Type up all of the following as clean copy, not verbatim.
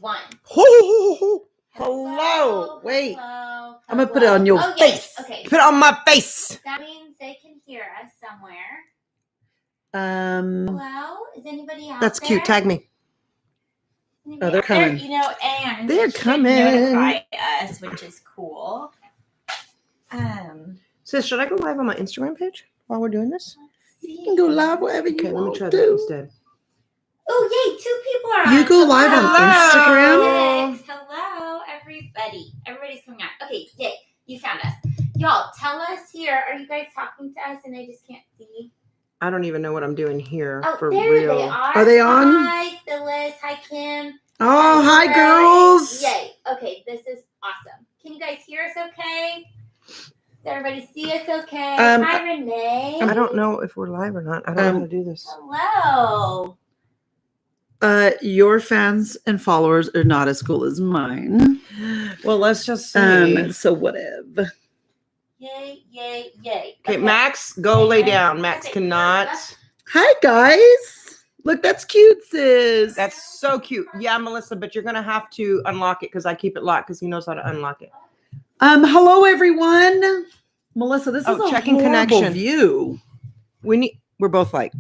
one. Hello. Wait. Hello. I'm going to put it on your face. Yes. Okay. Put it on my face. That means they can hear us somewhere. Hello? Is anybody out That's there? cute. Tag me. Anybody Oh, they're out there? coming. And They're it should coming. notify us, which is cool. Sis, should I go live on my Instagram page while we're doing this? You can go live wherever you want. Let me try that instead. Oh, yay, 2 people are on. You go live on Instagram? Yes. Hello, everybody. Everybody's coming out. Okay, yay. You found us. Y'all, tell us here. Are you guys talking to us and I just can't see? I don't even know what I'm doing here. Oh, for there real. they are. Are they on? Hi, Phyllis. Hi, Kim. Oh, hi, girls. Yay. Okay, this is awesome. Can you guys hear us okay? Does everybody see us okay? Hi, Renee. I don't know if we're live or not. I don't know how to do this. Hello. Your fans and followers are not as cool as mine. Well, let's just see. So whatever. Yay, yay, yay. Okay, Max, go lay down. Max cannot. Hi, guys. Look, that's cute, sis. That's so cute. Yeah, Melissa, but you're going to have to unlock it because I keep it locked because he knows how to unlock it. Hello, everyone. Melissa, this is a checking horrible connection. view. We're both like.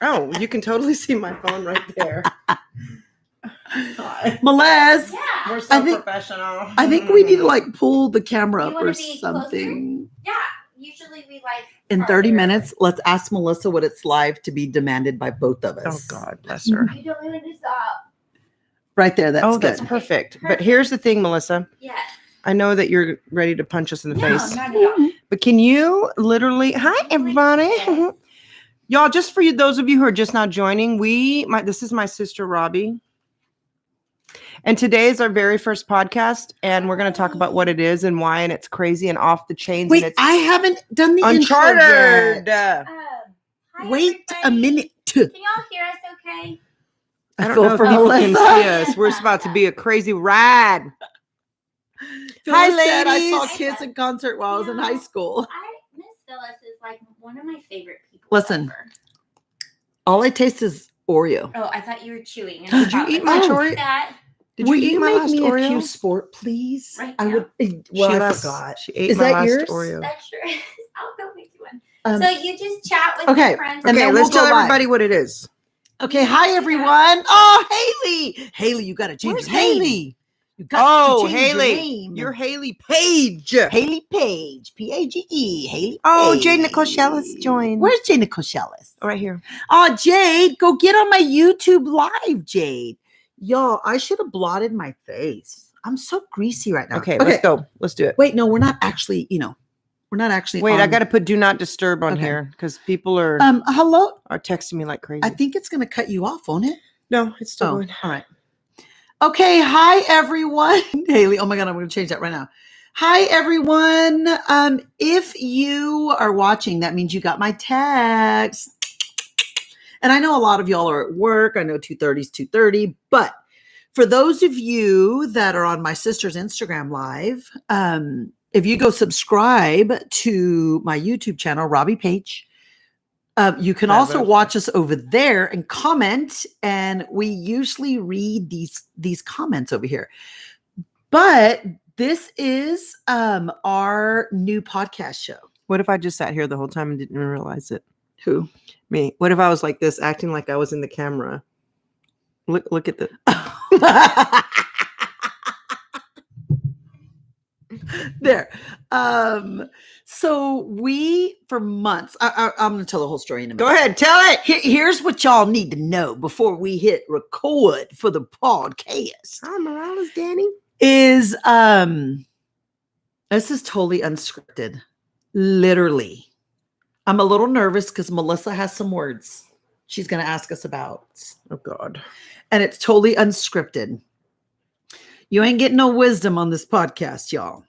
Oh, you can totally see my phone right there. Melissa, Yeah. We're so I think- professional. I think we need to like pull the camera You up wanna or be something. Yeah. Usually we like. In 30 farther. minutes, let's ask Melissa what it's like to be demanded by both of Oh, us. God, bless her. You don't want to stop. Right there, that's good. That's perfect. But here's the thing, Melissa. Yes. I know that you're ready to punch us in the No, face. not at all. But can you literally? Hi, everybody. Yes. Y'all, just for you, those of you who are just now joining, this is my sister, Robbie. And today is our very first podcast, and we're going to talk about what it is and why, and it's crazy and off the chains. Wait, and it's I haven't done the Uncharted. intro yet. Hi, Wait a everybody. minute. Can y'all hear us okay? I don't feel know if for people can Melissa. see us. We're about to be a crazy ride. Phyllis Hi, said I saw ladies. Kiss in concert while I was in high school. Miss Phyllis is like one of my favorite people. Listen. ever. All I taste is Oreo. Oh, I thought you were chewing. Did you eat my Oreo? That. Did Will you eat my make last me Oreo? a Q Sport, please? Right I now? would. Well, I last- forgot. She ate Is my that last yours? Oreo. That sure is. I'll go make you one. Um, So you just chat with okay, your friends. and Okay, then let's we'll go tell live. everybody what it is. Okay, hi everyone. Oh, Haley. Haley, you got to change Where's your name. Haley? You got to change Haley. your name. You're Haley Page. Haley Page. Page. Haley. Oh, Page. Jade Nicole Shellis joined. Where's Jade Nicole Shellis? Oh, right here. Oh, Jade, go get on my YouTube live, Jade. Y'all, I should have blotted my face. I'm so greasy right now. Okay, let's go. Let's do it. Wait, no, we're not actually, we're not actually. Wait, I on- got to put do not disturb on Okay. here because people are Hello. texting me like crazy. I think it's going to cut you off, won't it? No, it's still going. All right. Okay. Hi, everyone. Haley. Oh my God. I'm going to change that right now. Hi, everyone. If you are watching, that means you got my text. And I know a lot of y'all are at work. I know 2:30 is 2:30, but for those of you that are on my sister's Instagram live, if you go subscribe to my YouTube channel, Robbie Page, you can also watch us over there and comment. And we usually read these comments over here. But this is our new podcast show. What if I just sat here the whole time and didn't even realize it? Who? Me. What if I was like this, acting like I was in the camera? Look at the. There. So we, for months, I'm going to tell the whole story in a minute. Go ahead, tell it. Here's what y'all need to know before we hit record for the podcast. Hi, Morales, Danny. Is this is totally unscripted. Literally. I'm a little nervous because Melissa has some words she's going to ask us about. Oh, God. And it's totally unscripted. You ain't getting no wisdom on this podcast, y'all.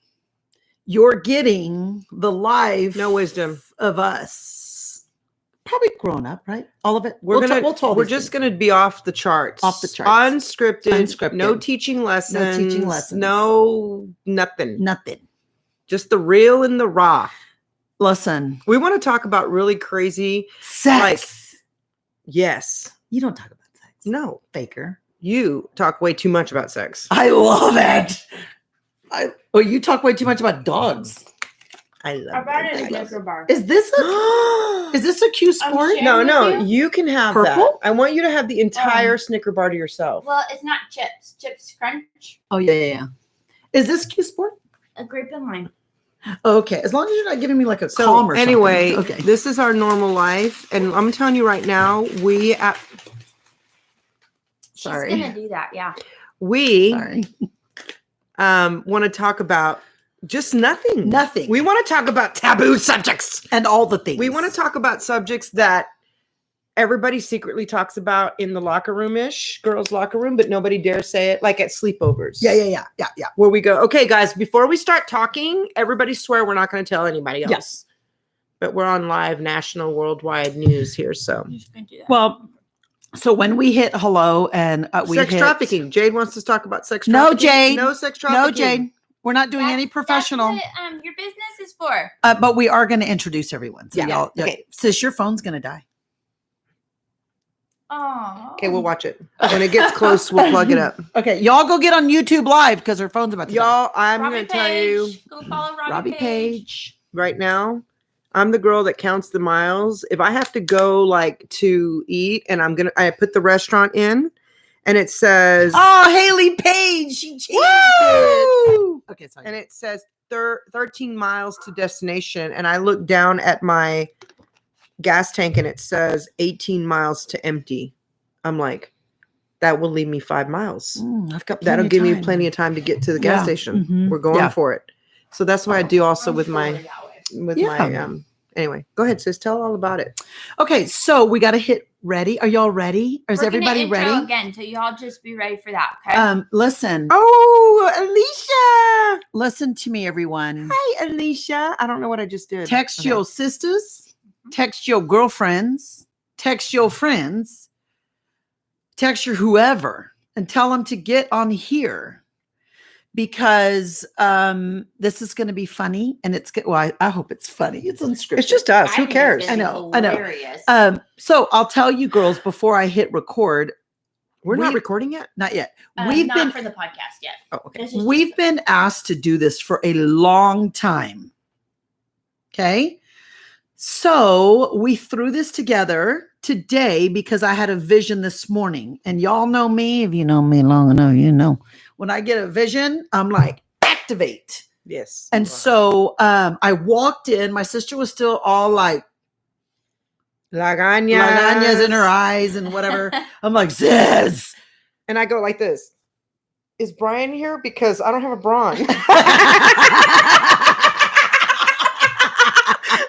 You're getting the life No wisdom of us. Probably grown up, right? All of it. We're we'll just gonna be off the charts. Off the charts. Unscripted. No teaching lessons. No nothing. Nothing. Just the real and the raw. Listen. We want to talk about really crazy Sex. Yes. You don't talk about sex. No, Faker. you talk way too much about sex. I love it. You talk way too much about dogs. I love I brought it. a Snicker bar. Is this a cute I'm sport? sharing No, with no, you? you can have Purple? that. I want you to have the entire Snicker bar to yourself. Well, it's not chips. Chips crunch. Oh yeah. Is this cute sport? A grape and lime. Okay, as long as you're not giving me like a So calm or anyway, something. Okay. this is our normal life, and I'm telling you right now, She's Sorry. gonna do that. Yeah. Sorry. Want to talk about just nothing. Nothing. We want to talk about taboo subjects. And all the things. We want to talk about subjects that everybody secretly talks about in the locker room-ish, girls' locker room, but nobody dares say it, like at sleepovers. Yeah. Where we go, okay, guys, before we start talking, everybody swear we're not going to tell anybody else. Yes. But we're on live national worldwide news here, so. I'm just gonna do that. Well, so when we hit hello and we sex hit trafficking. Jade wants to talk about sex No, trafficking. Jade. No sex trafficking. No, Jade. We're not doing any professional. That's what, your business is for. But we are going to introduce everyone. So Yeah. y'all, Okay. Sis, your phone's going to die. Oh. Okay, we'll watch it. When it gets close, we'll plug it up. Okay, y'all go get on YouTube Live because her phone's about to die. Y'all, I'm Robbie going to tell you Page. Go follow Robbie Page. right now, I'm the girl that counts the miles. If I have to go like to eat and I put the restaurant in and it says, Oh, Haley Page. She changed Woo! it. Okay, sorry. and it says 13 miles to destination. And I look down at my gas tank and it says 18 miles to empty. I'm like, that will leave me 5 miles. I've got That'll give me plenty of time to get to the gas Yeah. station. Mhm. We're going Yeah. for it. So that's what I do also I'm with totally my, that way. Yeah. anyway, go ahead, sis. Tell all about it. Okay, so we got to hit ready. Are y'all ready? Or is We're gonna everybody intro ready? again? So y'all just be ready for that. Okay. Listen. Oh, Alicia. Listen to me, everyone. Hi, Alicia. I don't know what I just did. Text Okay. your sisters, text your girlfriends, text your friends, text your whoever, and tell them to get on here because this is going to be funny, and it's good. Well, I hope it's funny. It's unscripted. It's just us. I Who think it's cares? gonna be I know. hilarious. So I'll tell you, girls, before I hit record. We're not we- recording yet? Not yet. We've not been for the podcast yet. Oh, okay. This is We've just- been asked to do this for a long time. Okay. So we threw this together today because I had a vision this morning. And y'all know me. If you know me long enough, you know. When I get a vision, I'm like, activate. Yes. And so I walked in. My sister was still all like, lagañas in her eyes and whatever. I'm like, sis. And I go like this. Is Brian here? Because I don't have a bra on.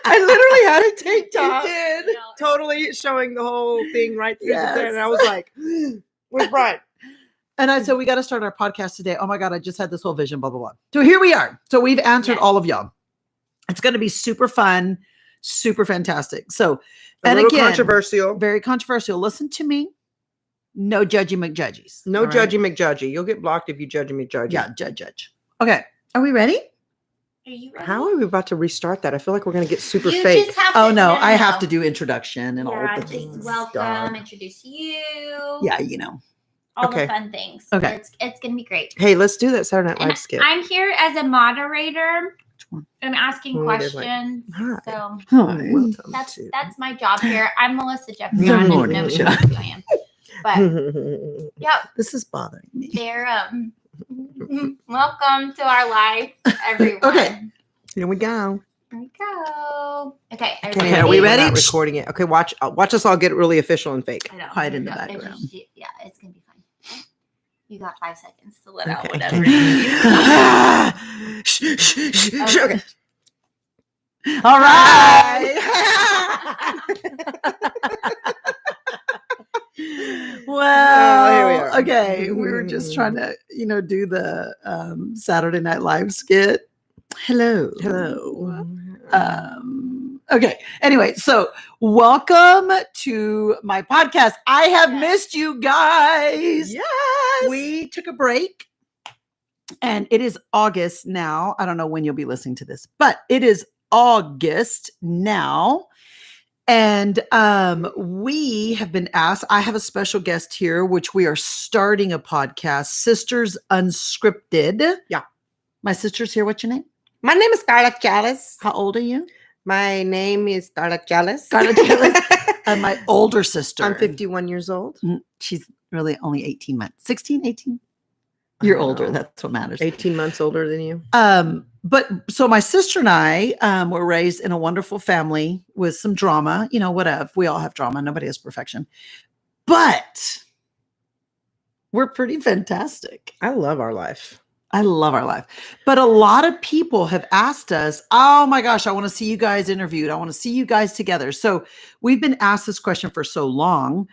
I literally had a tank top. did. Totally showing the whole thing right through Yes. the thing. And I was like, where's Brian? And I said, we got to start our podcast today. Oh my God, I just had this whole vision, blah, blah, blah. So here we are. So we've answered Yes. all of y'all. It's going to be super fun, super fantastic. So, A and little again, controversial. very controversial. Listen to me. No judgy McJudgies. No all right? judgy McJudgy. You'll get blocked if you judgy McJudgy. Yeah, judge. Okay. Are we ready? Are you ready? How are we about to restart that? I feel like we're going to get super You fake. just have Oh to, no, I have to do introduction and all Yeah, the just things. welcome, Dog. introduce you. Yeah, you know. All Okay. the fun things. Okay. It's gonna be great. Hey, let's do that Saturday Night And Live skit. I'm here as a moderator. one? I'm asking Oh, there's like- questions. Hi. So Hi. Welcome that's to- my job here. I'm Melissa Jeffrey. Good I don't morning, know Michelle. who I am. But yeah, This is bothering me. they're welcome to our live, everyone. Okay. Here we go. Here we go. Okay. Okay, are we We're ready? not recording it. Okay, watch us all get really official and fake. I know. Quiet in the Here we go. background. Yeah, it's gonna be fine. You got 5 seconds to let out Okay. whatever. Shh, shh, shh, shh. Okay. Okay. All right. Well, here we are. okay. We were just trying to, do the Saturday Night Live skit. Hello. Hello. Okay. Anyway, so welcome to my podcast. I have missed you guys. Yes. We took a break and it is August now. I don't know when you'll be listening to this, but it is August now. And we have been asked, I have a special guest here, which we are starting a podcast, Sisters Unscripted. Yeah. My sister's here. What's your name? My name is Scarlett Chalice. How old are you? My name is Scarlett Chalice. Scarlett Chalice. My older sister. I'm 51 years old. She's really only 18 months. 16, 18? I You're don't older. know. That's what matters. 18 months older than you. But so my sister and I were raised in a wonderful family with some drama, whatever. We all have drama. Nobody has perfection. But we're pretty fantastic. I love our life. I love our life. But a lot of people have asked us, oh my gosh, I want to see you guys interviewed. I want to see you guys together. So we've been asked this question for so long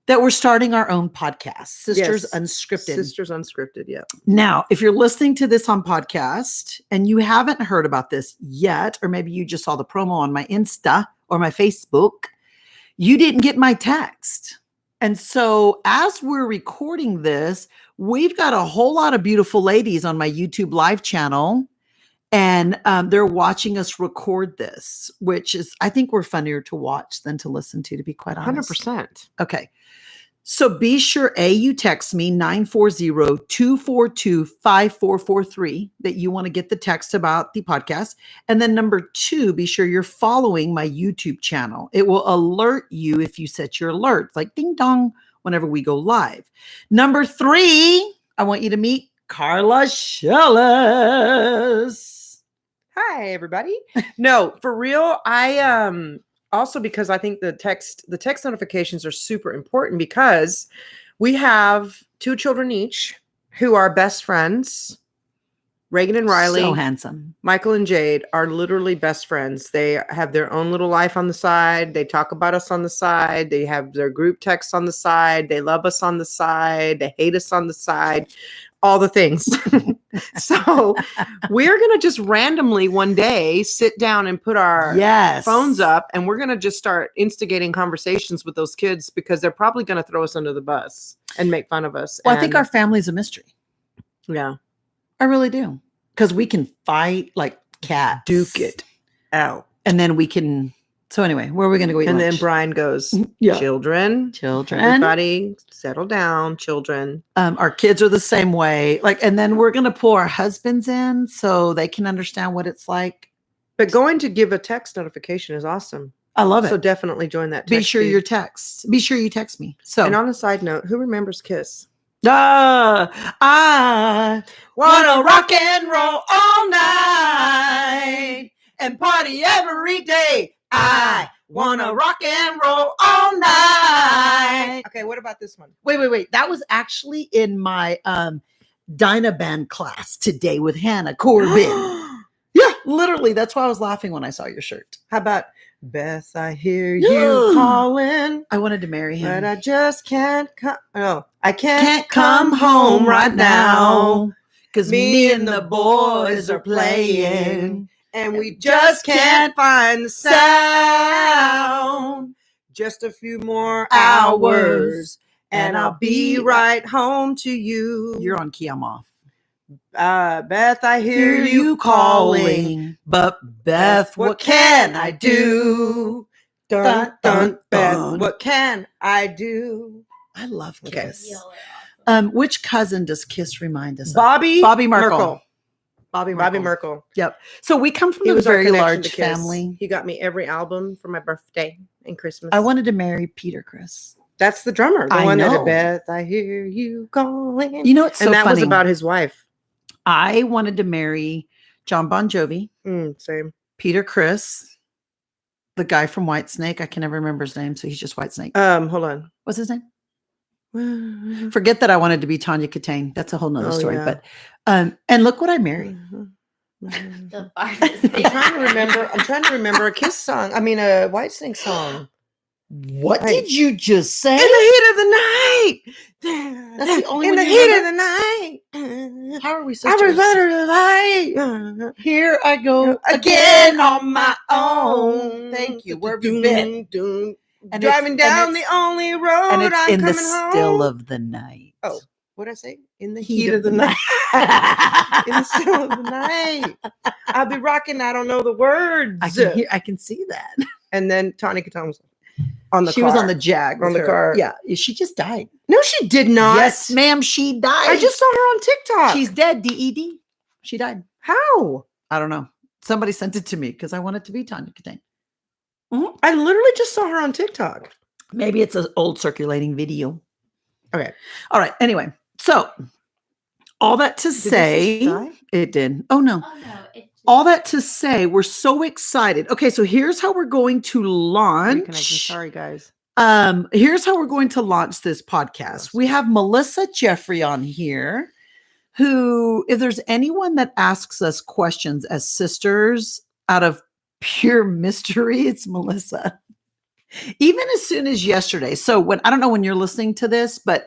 that we're starting our own podcast, Sisters Yes. Unscripted. Sisters Unscripted, yeah. Now, if you're listening to this on podcast and you haven't heard about this yet, or maybe you just saw the promo on my Insta or my Facebook, you didn't get my text. And so as we're recording this, we've got a whole lot of beautiful ladies on my YouTube live channel, and they're watching us record this, which is, I think we're funnier to watch than to listen to be quite honest. 100%. Okay. So be sure, you text me 940-242-5443 that you want to get the text about the podcast. And then number 2, be sure you're following my YouTube channel. It will alert you if you set your alerts, like ding dong, whenever we go live. Number 3, I want you to meet Carla Shellis. Hi, everybody. No, for real, I also, because I think the text notifications are super important, because we have 2 children each who are best friends. Reagan and Riley, So handsome. Michael and Jade are literally best friends. They have their own little life on the side. They talk about us on the side. They have their group texts on the side. They love us on the side. They hate us on the side. All the things. So we're going to just randomly one day sit down and put our phones up, and we're going to just start instigating conversations with those kids, because they're probably going to throw us under the bus and make fun of us. Well, I think our family's a mystery. Yeah. I really do. Because we can fight like cats. Duke it out. And then we can. So anyway, where are we going to go eat And lunch? then Brian goes, Yeah. Children, everybody settle down, children. Our kids are the same way. And then we're going to pull our husbands in so they can understand what it's like. But going to give a text notification is awesome. I love it. So definitely join that. Be text sure feed. you text me. So, And on a side note, who remembers Kiss? I wanna rock and roll all night and party every day. I wanna rock and roll all night. Okay, what about this one? Wait. That was actually in my Dynaband class today with Hannah Corbin. Yeah, literally. That's why I was laughing when I saw your shirt. How about Beth, I hear you calling, I wanted to marry him. but I just can't come. Oh, I Can't come home right now because me and the boys are playing. and we just can't find the sound. Just a few more hours, and I'll be right home to you. You're on key. I'm off. Beth, I hear you calling, but Beth, what can I do? Dun, dun, Beth, dun. what can I do? I love Okay. Kiss. Y'all are awesome. Which cousin does Kiss remind us of? Bobby Merkel. Bobby Merkel. Yep. So we come from He a was our very connection large to Kiss. family. He got me every album for my birthday and Christmas. I wanted to marry Peter Chris. That's the drummer, the I one know. that Beth, I hear you calling. You know, it's so and that funny. was about his wife. I wanted to marry John Bon Jovi, Same. Peter Chris, the guy from Whitesnake. I can never remember his name, so he's just Whitesnake. Hold on. What's his name? Forget that I wanted to be Tanya Katane. That's a whole nother Oh, story. yeah. But and look what I married. The bar is I'm trying to remember a Kiss song. I mean, a Whitesnake song. What Right. did you just say? In the heat of the night. That's the only In one the you heat remember? of the night. How are we I sisters? was under the light. Here I go Again on my own. Thank you. Where have you been? And Driving it's- down and the only road. And it's I'm in the coming home. still of the night. Oh, what'd I say? In the heat of the night. In the still of the night. I'll be rocking. I don't know the words. I can see that. and then Tawny Katana was on the She car. was on the Jag On with the her. car. Yeah, she just died. No, she did not. Yes, ma'am, she died. I just saw her on TikTok. She's dead. DED. She died. How? I don't know. Somebody sent it to me because I want it to be Tanya Katane. I literally just saw her on TikTok. Maybe it's an old circulating video. Okay. All right. Anyway, so all that to Did this say, just die? it did. Oh no. Oh no, it All that to say, we're so excited. Okay, so here's how we're going to Reconnecting. launch. Sorry, guys. Here's how we're going to launch this podcast. We have Melissa Jeffrey on here, who, if there's anyone that asks us questions as sisters out of pure mystery, it's Melissa. Even as soon as yesterday. So when I don't know when you're listening to this, but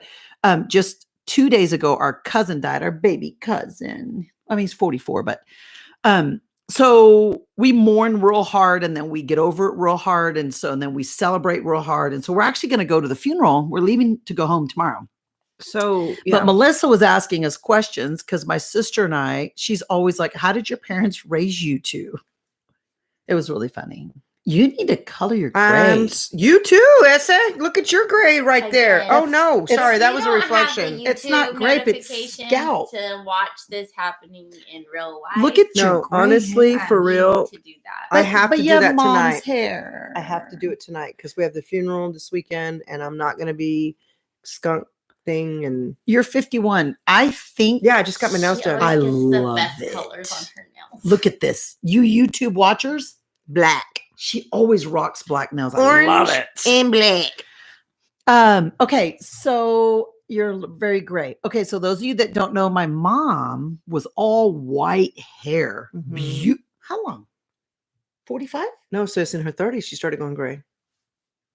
just 2 days ago, our cousin died, our baby cousin. I mean, he's 44, but so we mourn real hard and then we get over it real hard. And then we celebrate real hard. And so we're actually going to go to the funeral. We're leaving to go home tomorrow. So, But Melissa was asking us questions because my sister and I, she's always like, how did your parents raise you two? It was really funny. You need to color your gray. You too, Essa. Look at your gray right I there. did. Oh no, sorry, We that was a don't have the reflection. It's not YouTube grape, it's notifications scalp. to watch this happening in real life. Look at No, your gray honestly, hair. for I need real, to do that. I have to you do that mom's tonight. hair. I have to do it tonight because we have the funeral this weekend, and I'm not going to be skunk thing. And You're 51. I think. yeah, I just got my nails She done. always I gets love the best it. colors on her nails. Look at this. You YouTube watchers, Black, she always rocks black nails. I love it. and black. Okay, so you're very great. Okay, so those of you that don't know, my mom was all white hair. Mhm. How long? 45? No, so it's in her 30s. She started going gray.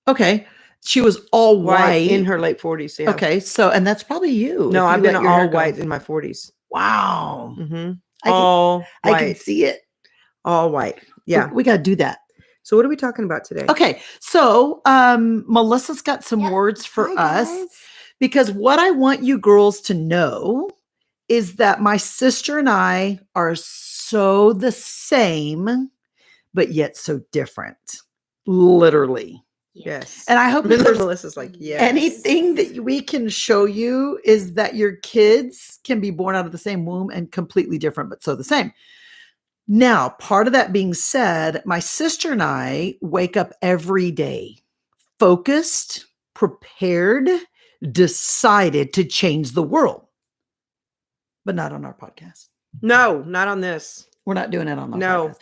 Okay. She was all white. in her late 40s. Yeah. Okay, so and that's probably you. No, if I've you been let your hair all go. white in my 40s. Wow. Mm-hmm. I can- All I white. can see it. All white. Yeah. We got to do that. So what are we talking about today? Okay, so Melissa's got some Yep. words for Hi, us guys. because what I want you girls to know is that my sister and I are so the same, but yet so different. Literally. Yes. And I hope if there's Melissa's like, yes. anything that we can show you is that your kids can be born out of the same womb and completely different, but so the same. Now, part of that being said, my sister and I wake up every day focused, prepared, decided to change the world, but not on our podcast. No, not on this. We're not doing it on our No. podcast.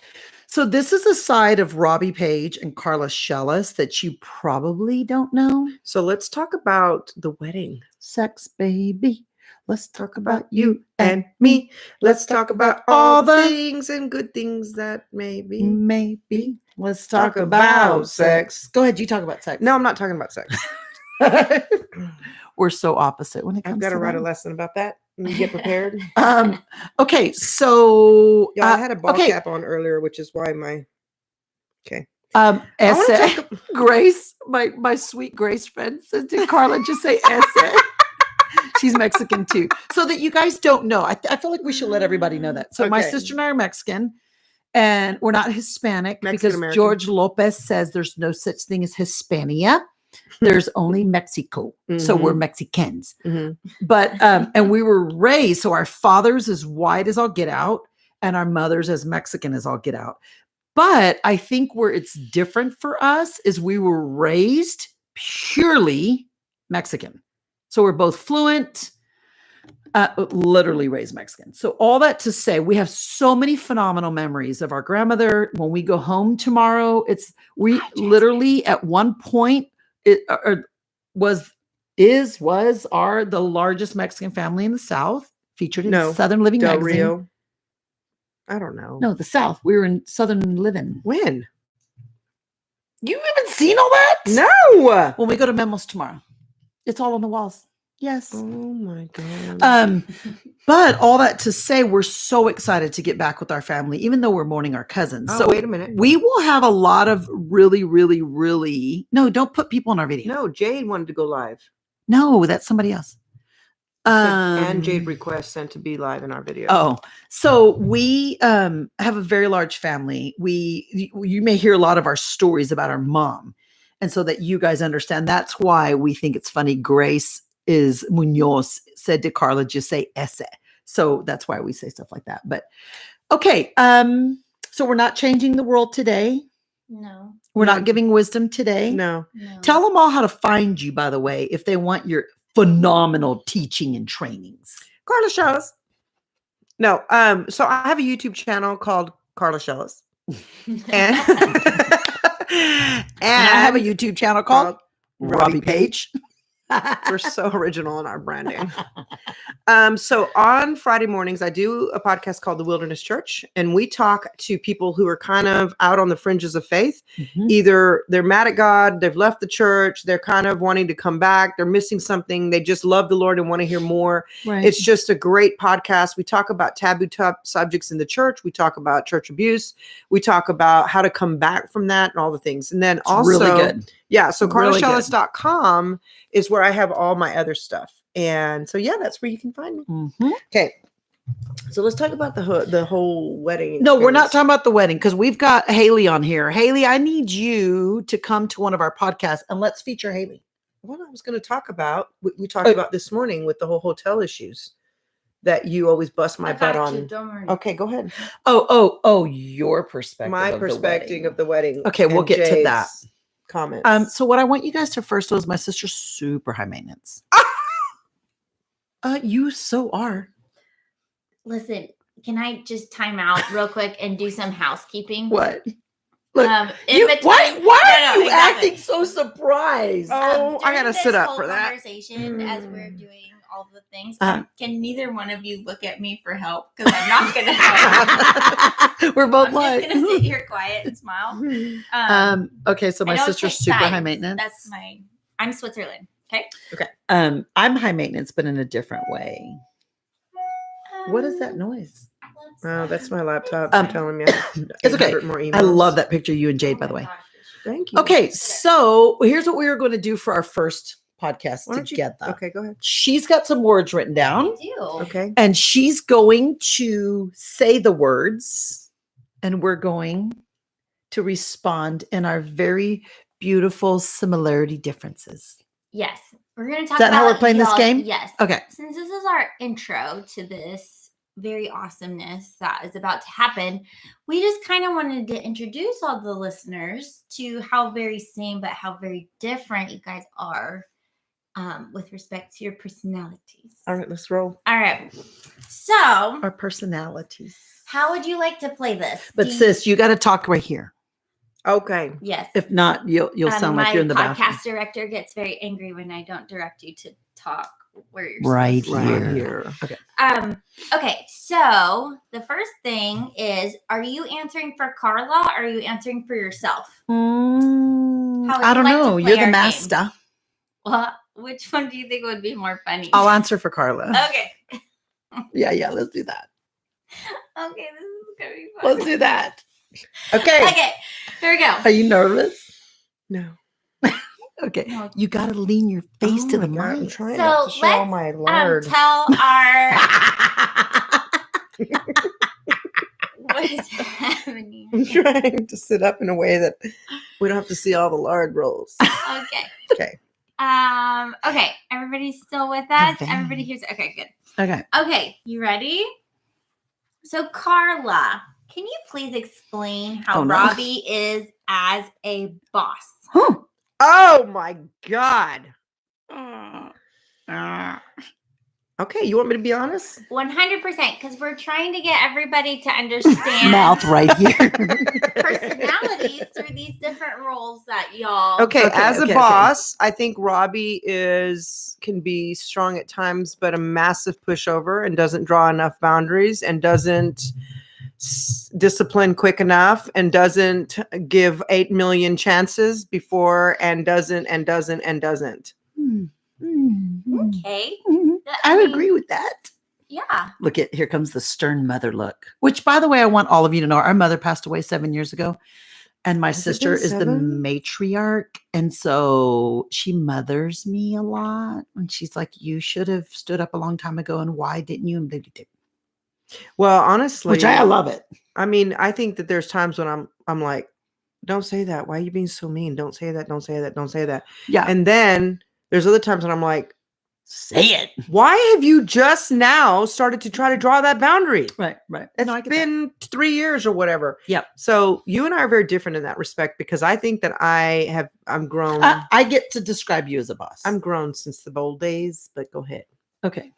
So this is a side of Robbie Page and Carla Shellis that you probably don't know. So let's talk about the wedding. Sex, baby. Let's talk about About you and me. Let's talk about all the things and good things that maybe. Maybe. Let's talk about sex. Go ahead. You talk about sex. No, I'm not talking about sex. We're so opposite when it comes I've got to write a that. lesson about that and get prepared. Okay. So, Yeah, I had a ball okay. cap on earlier, which is why my. I wanna Essay. talk- Grace, my sweet Grace friend said, did Carla just say essay? She's Mexican too. So that you guys don't know, I feel like we should let everybody know that. So my Okay. sister and I are Mexican and we're not Hispanic because Mexican-American. George Lopez says there's no such thing as Hispania. There's only Mexico. So we're Mexicans. Mhm. But, and we were raised, so our father's as white as all get out and our mother's as Mexican as all get out. But I think where it's different for us is we were raised purely Mexican. So we're both fluent, literally raised Mexican. So all that to say, we have so many phenomenal memories of our grandmother. When we go home tomorrow, we literally at one point was the largest Mexican family in the South, featured in No, Southern Living Del magazine. Rio. I don't know. No, the South. We were in Southern Living. When? You haven't seen all that? No. When we go to Memos tomorrow, it's all on the walls. Yes. Oh my god. But all that to say, we're so excited to get back with our family, even though we're mourning our cousins. Oh, So wait a minute. we will have a lot of really, really, really. No, don't put people in our video. No, Jade wanted to go live. No, that's somebody else. And Jade request sent to be live in our video. Oh, so we have a very large family. You may hear a lot of our stories about our mom. And so that you guys understand, that's why we think it's funny. Grace is Munoz said to Carla, just say ese. So that's why we say stuff like that. But okay. So we're not changing the world today. No. We're not giving wisdom today. No. Tell them all how to find you, by the way, if they want your phenomenal teaching and trainings. Carla Shellis. No. So I have a YouTube channel called Carla Shellis. And And I have a YouTube channel called Robbie Page. We're so original in our branding. So on Friday mornings, I do a podcast called The Wilderness Church, and we talk to people who are kind of out on the fringes of faith. Mhm. Either they're mad at God, they've left the church, they're kind of wanting to come back, they're missing something, they just love the Lord and want to hear more. Right. It's just a great podcast. We talk about taboo subjects in the church. We talk about church abuse. We talk about how to come back from that and all the things. And then It's also, really good. yeah, so Really good. carlashellis.com is where I have all my other stuff. And so, yeah, that's where you can find me. Mhm. Okay. So let's talk about the whole wedding. No, we're not experience. talking about the wedding because we've got Haley on here. Haley, I need you to come to one of our podcasts and let's feature Haley. What I was going to talk about, we talked about this morning with the whole hotel issues that you always bust my butt on. Don't worry. Okay, go ahead. Oh, your perspective. My of the perspective wedding. of the wedding. Okay, we'll and get to that. Jade's comments. So what I want you guys to first do is my sister's super high maintenance. You so are. Listen, can I just time out real quick and do some housekeeping? What? Look, In between, why No, are you exactly. acting so surprised? Oh, I during gotta this sit up whole for that. Conversation as we're doing all the things. Uh-huh. Can neither one of you look at me for help? Because I'm not going to help. We're both I'm like. just going to sit here quiet and smile. Okay, so I my don't sister's take super high sides. maintenance. I'm Switzerland. Okay. I'm high maintenance, but in a different way. What is that noise? Oh, that's my laptop Um, telling me it's okay. 800 more emails. I love that picture of you and Jade, by the way. Thank you. Okay, so here's what we were going to do for our first podcast Why don't you- together. Okay, go ahead. She's got some words written down, I do. Okay. and she's going to say the words, and we're going to respond in our very beautiful similarity differences. Yes. We're going to talk that about how we're playing this y'all- game? Yes. Okay. Since this is our intro to this very awesomeness that is about to happen, we just kind of wanted to introduce all the listeners to how very same but how very different you guys are with respect to your personalities. All right, let's roll. All right. So, Our personalities. how would you like to play this? But sis, you got to talk right here. Okay. Yes. If not, you'll sound like you're in the my bathroom. podcast director gets very angry when I don't direct you to talk where you're Right supposed to. Right here. here. Okay. Okay, so the first thing is, are you answering for Carla or are you answering for yourself? How would I you don't like to know. play You're the our game? master. Well, which one do you think would be more funny? I'll answer for Carla. Okay. Yeah, let's do that. Okay, this is gonna be fun. Let's do that. Okay. Okay, here we go. Are you nervous? No. Okay. No. You got to lean your face Oh to the my God, I'm mic. trying So not to show all let's, my lard. Tell our what is happening. I'm trying to sit up in a way that we don't have to see all the lard rolls. Okay. Okay. Okay. Everybody's still with us. Okay. Everybody here's okay. Good. Okay. Okay. You ready? So, Carla, can you please explain how Oh, no. Robbie is as a boss? Huh. Oh my God. Uh, Okay, you want me to be honest? 100%, because we're trying to get everybody to understand Mouth right here. personalities through these different roles that y'all. Okay, as a okay. boss, I think Robbie can be strong at times, but a massive pushover and doesn't draw enough boundaries and doesn't discipline quick enough and doesn't give 8 million chances before and doesn't. Okay. I mean, agree with that. Yeah. Look at here comes the stern mother look. Which, by the way, I want all of you to know. Our mother passed away 7 years ago. And my Has it sister been is the 7? matriarch. And so she mothers me a lot. And she's like, you should have stood up a long time ago. And why didn't you? And Well, honestly, which I love it. I mean, I think that there's times when I'm like, don't say that. Why are you being so mean? Don't say that. Don't say that. Don't say that. Yeah. And then there's other times when I'm like, say it. why have you just now started to try to draw that boundary? Right. It's been 3 years or whatever. Yep. So you and I are very different in that respect because I think that I'm grown. I get to describe you as a boss. I'm grown since the old days, but go ahead. Okay.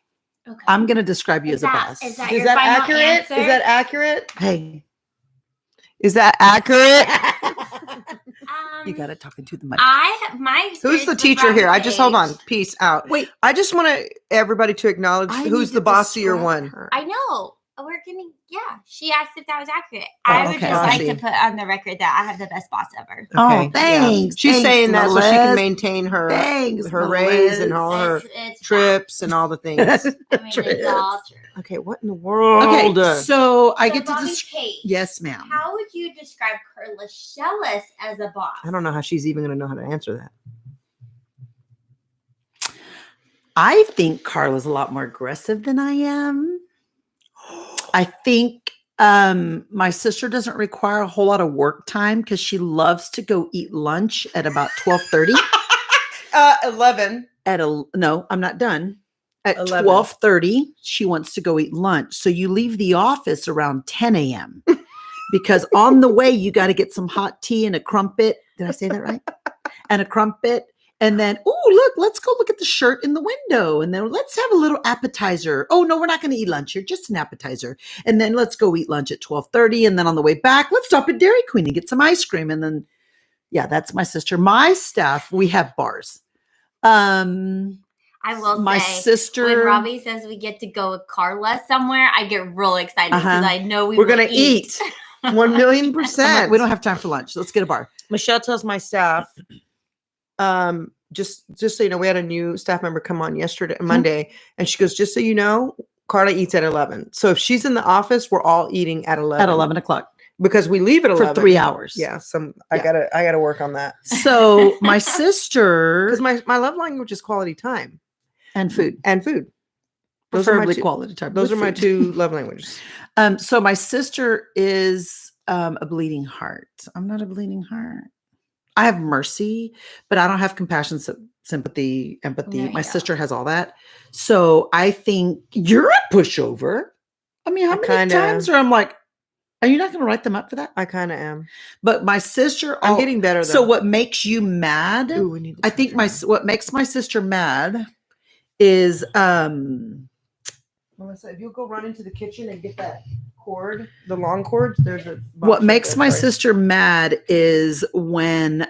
Okay. I'm going to describe you as a boss. Is that Is your that final accurate? answer? Is that accurate? Hey. Is that accurate? You got to talk into the mic. My Who's the experience with teacher here? I Robby's just hold on. age- Peace out. Wait. I just want everybody to acknowledge I who's need the to bossier describe one. her. I know. We're gonna. Yeah, she asked if that was accurate. Oh, I would okay. just like Bossy. to put on the record that I have the best boss ever. Oh, Okay, yeah. thanks. She's Thanks, saying that so she can Melissa. maintain her Thanks, raise and all her It's trips and all the things. I mean, it's all true. Okay, what in the world? Okay, so I So, get to Bobby describe. Kate, Yes, ma'am. how would you describe Carla Shellis as a boss? I don't know how she's even going to know how to answer that. I think Carla's a lot more aggressive than I am. I think my sister doesn't require a whole lot of work time because she loves to go eat lunch at about 12:30. 11. No, I'm not done. At 11. 12:30, she wants to go eat lunch. So you leave the office around 10 a.m. because on the way you got to get some hot tea and a crumpet. Did I say that right? And a crumpet. And then, oh, look, let's go look at the shirt in the window. And then let's have a little appetizer. Oh, no, we're not going to eat lunch here, just an appetizer. And then let's go eat lunch at 12:30. And then on the way back, let's stop at Dairy Queen and get some ice cream. And then, yeah, that's my sister. My staff, we have bars. I will My say, sister. when Robbie says we get to go with Carla somewhere, I get real excited because Uh-huh. I know We're will going to eat. 1,000,000%. I'm like, we don't have time for lunch. Let's get a bar. Michelle tells my staff, just so you know, we had a new staff member come on Monday, and she goes, just so you know, Carla eats at 11. So if she's in the office, we're all eating at 11. At 11 o'clock. Because we leave at 11. For 3 hours. Yeah, I gotta work on that. So my sister. Because my love language is quality time. And food. And food. Those are my Preferably two- quality time. Those with are my food. two love languages. So my sister is a bleeding heart. I'm not a bleeding heart. I have mercy, but I don't have compassion, sympathy, empathy. No, you My don't. sister has all that. So I think you're a pushover. I mean, how many times are I'm like, are you not going to write them up for that? I kind of am. But my sister, I'm getting better though. So what makes you mad? Ooh, we need the I think charger. what makes my sister mad is Melissa, if you'll go run into the kitchen and get that cord, the long cord, there's a box what right makes there. my Sorry. sister mad is when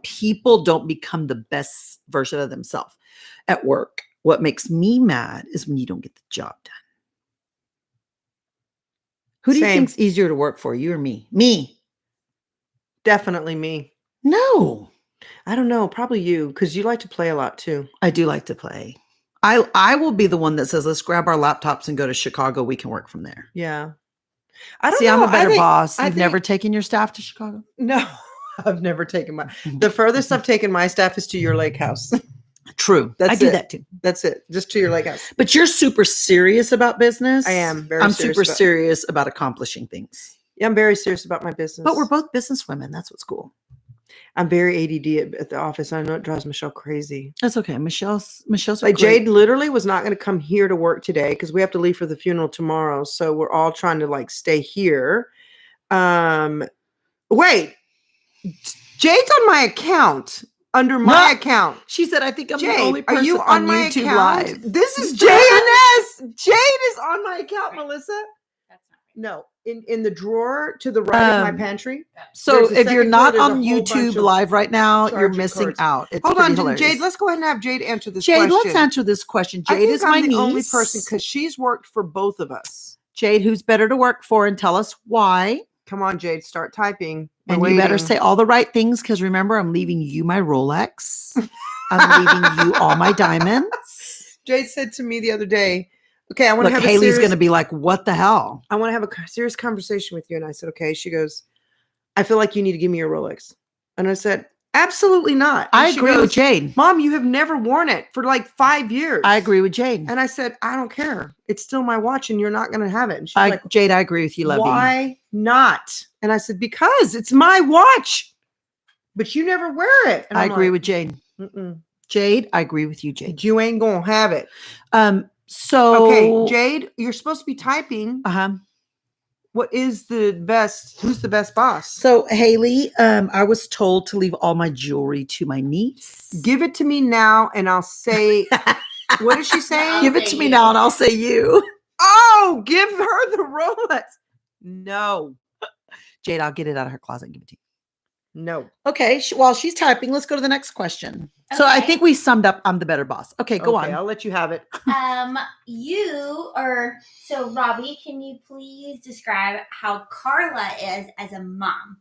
people don't become the best version of themselves at work. What makes me mad is when you don't get the job done. Who do you Same. think's easier to work for, you or me? Me. Definitely me. No. I don't know. Probably you, because you like to play a lot too. I do like to play. I will be the one that says, let's grab our laptops and go to Chicago. We can work from there. Yeah. I don't See, know. I'm a better boss. I You've never taken your staff to Chicago? No, I've never taken the furthest I've taken my staff is to your lake house. True. That's I do it. that too. That's it. Just to your lake house. But you're super serious about business. I am very I'm serious super about- serious about accomplishing things. Yeah, I'm very serious about my business. But we're both business women. That's what's cool. I'm very ADD at the office. I know it drives Michelle crazy. That's okay. Michelle's Like Jade literally was not going to come here to work today because we have to leave for the funeral tomorrow. So we're all trying to like stay here. Wait, Jade's on my account. Under my account. She said, I think I'm Jade, the only person are you on my YouTube account? Live. This is JNS. Jade is on my account, Melissa. That's not right. No, in the drawer to the right of my pantry. So There's a if you're second not floor, there's a on whole bunch YouTube of Live right now, you're charging missing cords. out. It's Hold pretty on, hilarious. Jade. Let's go ahead and have Jade answer this Jade, question. let's answer this question. I Jade think is I'm my the niece. only person because she's worked for both of us. Jade, who's better to work for, and tell us why. Come on, Jade, start typing. And We're you better waiting. say all the right things because remember, I'm leaving you my Rolex. I'm leaving you all my diamonds. Jade said to me the other day, "Okay, I want to Look, have Haley's a going to be like, what the hell? I want to have a serious conversation with you." And I said, "Okay." She goes, I feel like you need to give me your Rolex. And I said, absolutely not. And I she agree goes, with Jane. Mom, you have never worn it for like 5 years. I agree with Jane. And I said, I don't care. It's still my watch and you're not going to have it. And she's like, Jade, I agree with you, Lovey. why not? And I said, because it's my watch, but you never wear it. And I I'm agree like, with Jane. Mm-mm. Jade, I agree with you, Jade. You ain't going to have it. So Okay, Jade, you're supposed to be typing. Uh-huh. What is the best? Who's the best boss? So Haley, I was told to leave all my jewelry to my niece. Give it to me now, and I'll say. What is she saying? Give it to me now, and I'll say you. Oh, give her the Rolex. No, Jade, I'll get it out of her closet and give it to you. no. Okay, while she's typing, let's go to the next question. So I Okay. think we summed up. I'm the better boss. Okay, go on. I'll let you have it. So Robbie, can you please describe how Carla is as a mom?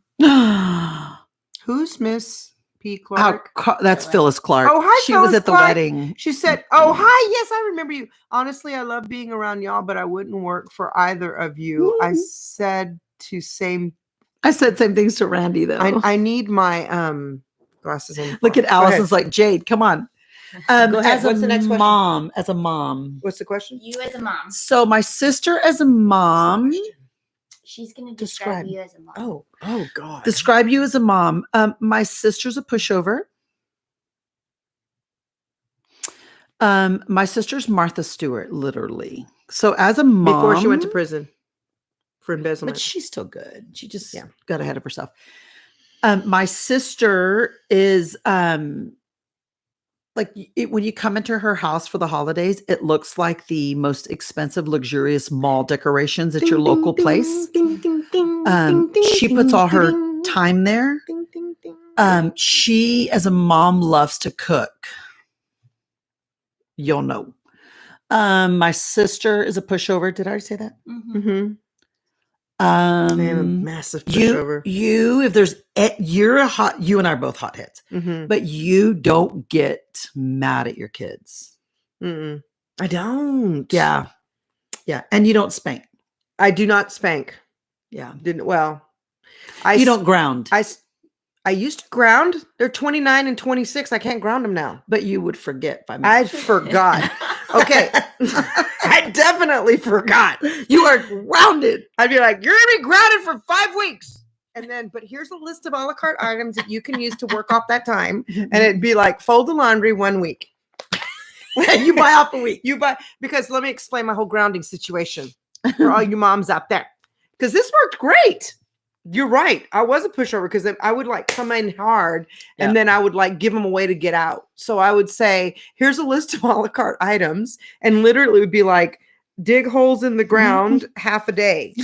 Who's Miss P. Clark? That's Phyllis Clark. Oh, hi, She was Phyllis at the Clark. wedding. She said, "Oh, hi. Yes, I remember you. Honestly, I love being around y'all, but I wouldn't work for either of you." I said same things to Randy though. I need my glasses on. Look at Go ahead. Allison's like, Jade, come on. Go ahead. What's the next question? As a mom. What's the question? You as a mom. So my sister as a mom. She's going to describe you as a mom. Oh God. Describe you as a mom. My sister's a pushover. My sister's Martha Stewart, literally. So as a mom, Before she went to prison for embezzlement. but she's still good. She just got ahead of herself. My sister is when you come into her house for the holidays, it looks like the most expensive, luxurious mall decorations at your local place. She puts all her time there. She, as a mom, loves to cook. You'll know. My sister is a pushover. Did I already say that? Mm-hmm. I am a massive pushover. You and I are both hotheads, but you don't get mad at your kids. Mm-mm. I don't. Yeah. And you don't spank. I do not spank. Yeah. You don't ground. I used to ground. They're 29 and 26. I can't ground them now. But you would forget by I forgot. Okay. I definitely forgot. You are grounded. I'd be like, you're going to be grounded for 5 weeks. And then, but here's a list of a la carte items that you can use to work off that time. And it'd be like, fold the laundry 1 week. You buy off a week. Because let me explain my whole grounding situation for all you moms out there. Because this worked great. You're right. I was a pushover because I would like come in hard and then I would like give them a way to get out. So I would say, here's a list of a la carte items. And literally it would be like, dig holes in the ground half a day.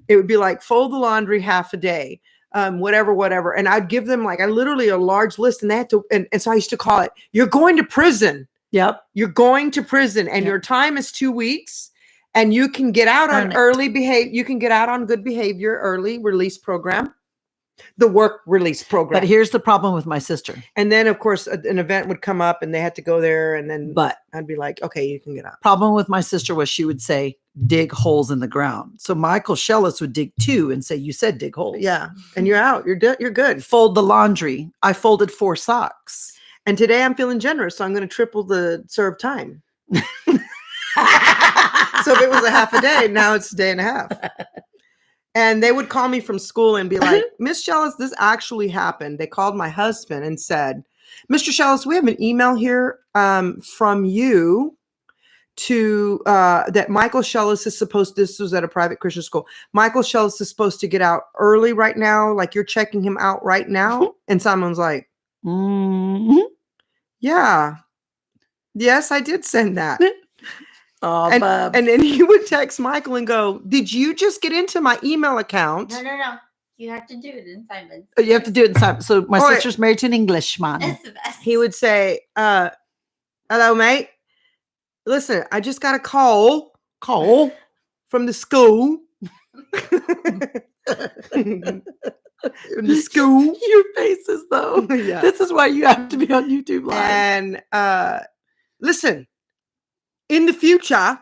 It would be like, fold the laundry half a day. Whatever. And I'd give them like literally a large list and they had to, and so I used to call it, you're going to prison. Yep. You're going to prison and your time is 2 weeks. And you can get out on early behavior. You can get out on good behavior, early release program, the work release program. But here's the problem with my sister. And then, of course, an event would come up and they had to go there. And then I'd be like, okay, you can get out. Problem with my sister was she would say, dig holes in the ground. So Michael Shellis would dig 2 and say, you said dig holes. Yeah. And you're out. You're good. Fold the laundry. I folded 4 socks. And today I'm feeling generous. So I'm going to triple the serve time. So if it was a half a day, now it's a day and a half. And they would call me from school and be like, Miss Shellis, this actually happened. They called my husband and said, Mr. Shellis, we have an email here from you to that Michael Shellis is this was at a private Christian school. Michael Shellis is supposed to get out early right now. Like you're checking him out right now. And someone's like, yeah, yes, I did send that. Oh, and then he would text Michael and go, did you just get into my email account? No. You have to do it in Simon. You have to do it in Simon. So my sister's married to an Englishman. That's the best. He would say, hello, mate. Listen, I just got a call from the school. From the school. Your faces, though. Yeah. This is why you have to be on YouTube Live. And listen. In the future,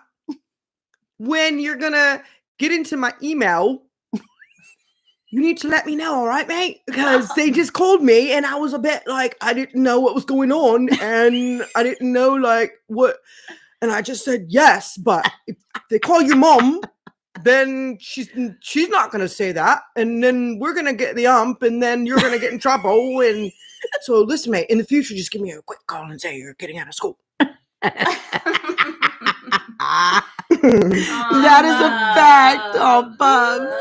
when you're going to get into my email, you need to let me know, all right, mate? Because they just called me and I was a bit like, I didn't know what was going on and I didn't know like what. And I just said, yes, but if they call your mom, then she's not going to say that. And then we're going to get the ump and then you're going to get in trouble. And so listen, mate, in the future, just give me a quick call and say you're getting out of school. That is a fact. Oh, Bubs.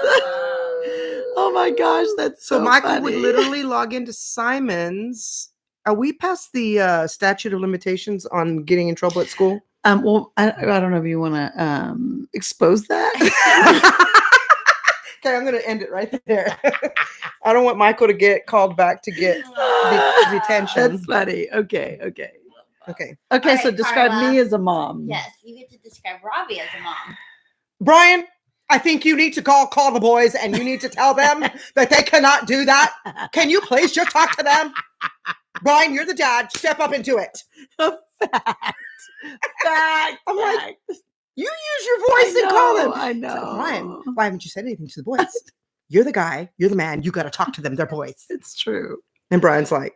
Oh my gosh, that's So so Michael funny. would literally log into Simon's. Are we past the statute of limitations on getting in trouble at school? Well, I don't know if you want to expose that. Okay, I'm going to end it right there. I don't want Michael to get called back to get detention. That's funny. Okay. Okay. Okay. All So right, describe Carla. me as a mom. Yes, you get to describe Robbie as a mom. Brian, I think you need to call the boys and you need to tell them that they cannot do that. Can you please just talk to them? Brian, you're the dad. Step up and do it. Fact. I'm like, you use your voice and call them. I It's know. like, Brian, why haven't you said anything to the boys? You're the guy. You're the man. You got to talk to them. They're boys. It's true. And Brian's like,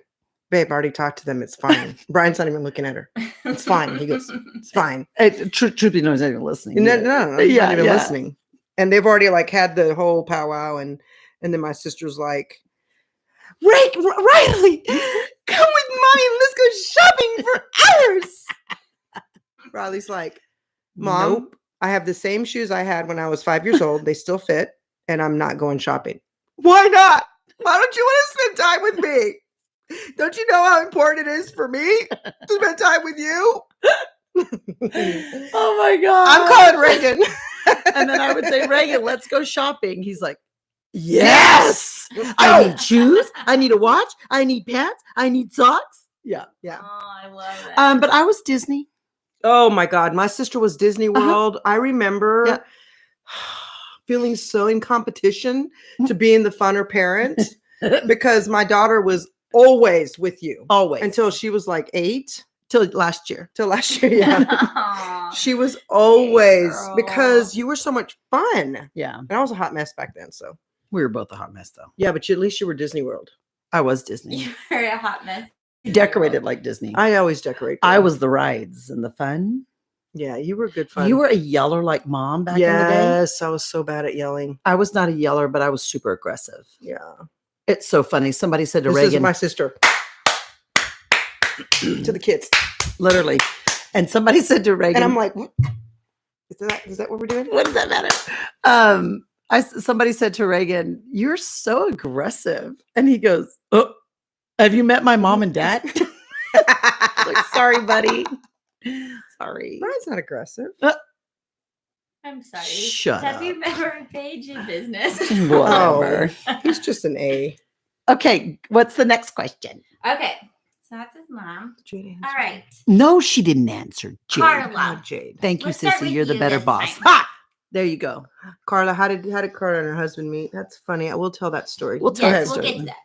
babe, I already talked to them. It's fine. Brian's not even looking at her. It's fine. He goes, it's fine. Truth be known, he's not even listening. No, he's Yeah, not even yeah. listening. And they've already like had the whole powwow, and then my sister's like, Riley, come with mommy and let's go shopping for hours. Riley's like, Mom, Nope. I have the same shoes I had when I was 5 years old. They still fit, and I'm not going shopping. Why not? Why don't you want to spend time with me? Don't you know how important it is for me to spend time with you? Oh my God. I'm calling Reagan. And then I would say, Reagan, let's go shopping. He's like, Yes. yes. I need shoes. I need a watch. I need pants. I need socks. Yeah. Yeah. Oh, I love it. But I was Disney. Oh my God. My sister was Disney Uh-huh. World. I remember Yeah. feeling so in competition to being the funner parent because my daughter was always with you Always. until she was like 8. till last year. Till last year. Yeah. Aw. She was always girl. because you were so much fun. Yeah. And I was a hot mess back then. So We were both a hot mess though. yeah, but at least you were Disney World. I was Disney. You were a hot mess. Decorated like Disney. I always decorate. I girl. was the rides and the fun. Yeah, you were good fun. You were a yeller like mom back in the day. Yes, I was so bad at yelling. I was not a yeller, but I was super aggressive. Yeah. It's so funny. Somebody said to This is Reagan, my sister. To the kids. literally, and somebody said to Reagan, And I'm like, what? Is that what we're doing? what does that matter? Somebody said to Reagan, "You're so aggressive," and he goes, "Oh, have you met my mom and dad?" Like, sorry, buddy. Sorry. Brian's not aggressive. I'm sorry. Shut Have up. you ever paid your business? Whatever. He's just an A. Okay, what's the next question? Okay. So that's his mom. All right. No, she didn't answer. Jade. Carla. Jade. Thank you, Let's start Sissy. with You're the you better this boss. time. Ha! There you go. Carla, how did Carla and her husband meet? That's funny. I will tell that story. We'll tell Yes, that we'll story. get to that.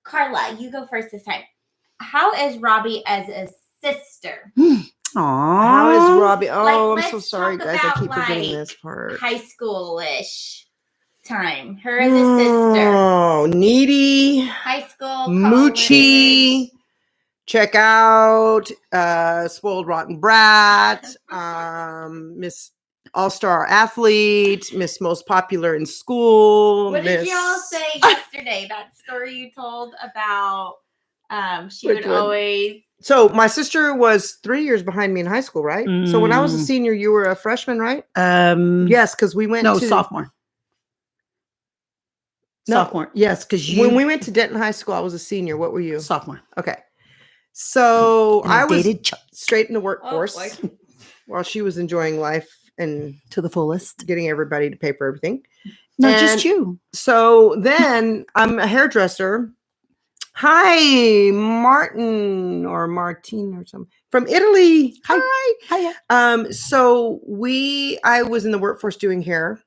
Carla, you go first this time. How is Robbie as a sister? Aww. How is Robbie? Oh, Like, I'm so let's sorry, talk guys. I about, keep forgetting like, this part. High school-ish time. Her as a sister. Oh, needy, High school, moochy. college. Check out Spoiled Rotten Brat, Miss All-Star Athlete, Miss Most Popular in School. What did Miss- y'all say yesterday? That story you told about she Which would one? always So my sister was 3 years behind me in high school, right? So when I was a Mm. senior, you were a freshman, right? Yes. Yes, because we went No, to sophomore. No. Sophomore. Yes, because you when we went to Denton High School, I was a senior. What were you? sophomore. Okay. So And I was dated Chuck straight in the oh, workforce boy. while she was enjoying life and to the fullest. getting everybody to pay for everything. No, And- just you. So then I'm a hairdresser. Hi, Martin or Martine or something from Italy. Hi. Hiya. So I was in the workforce doing hair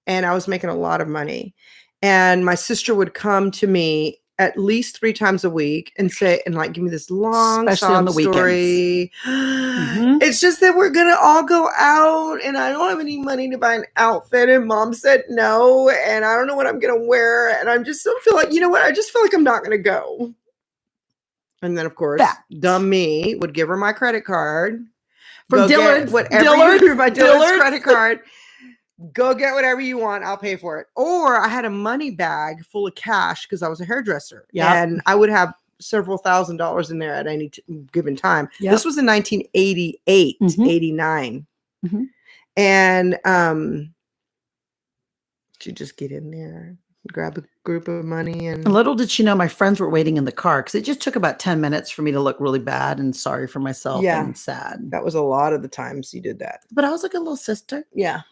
and I was making a lot of money. And my sister would come to me at least 3 times a week and like give me this long Especially on sob the story. Mhm. It's just that we're gonna all go out and I don't have any money to buy an outfit and mom said no and I don't know what I'm gonna wear and I just don't feel like, you know what, I just feel like I'm not gonna go. And then of course dumb me would give her my credit card From Dillard's. my Dillard's Dillard's credit card. Go get whatever you want. I'll pay for it. Or I had a money bag full of cash because I was a hairdresser. Yep. And I would have several $1,000s in there at any given time. Yep. This was in 1988, Mhm. 89. Mhm. And you just get in there, grab a group of money. And Little did she know my friends were waiting in the car because it just took about 10 minutes for me to look really bad and sorry for myself and sad. that was a lot of the times you did that. But I was a good little sister. Yeah.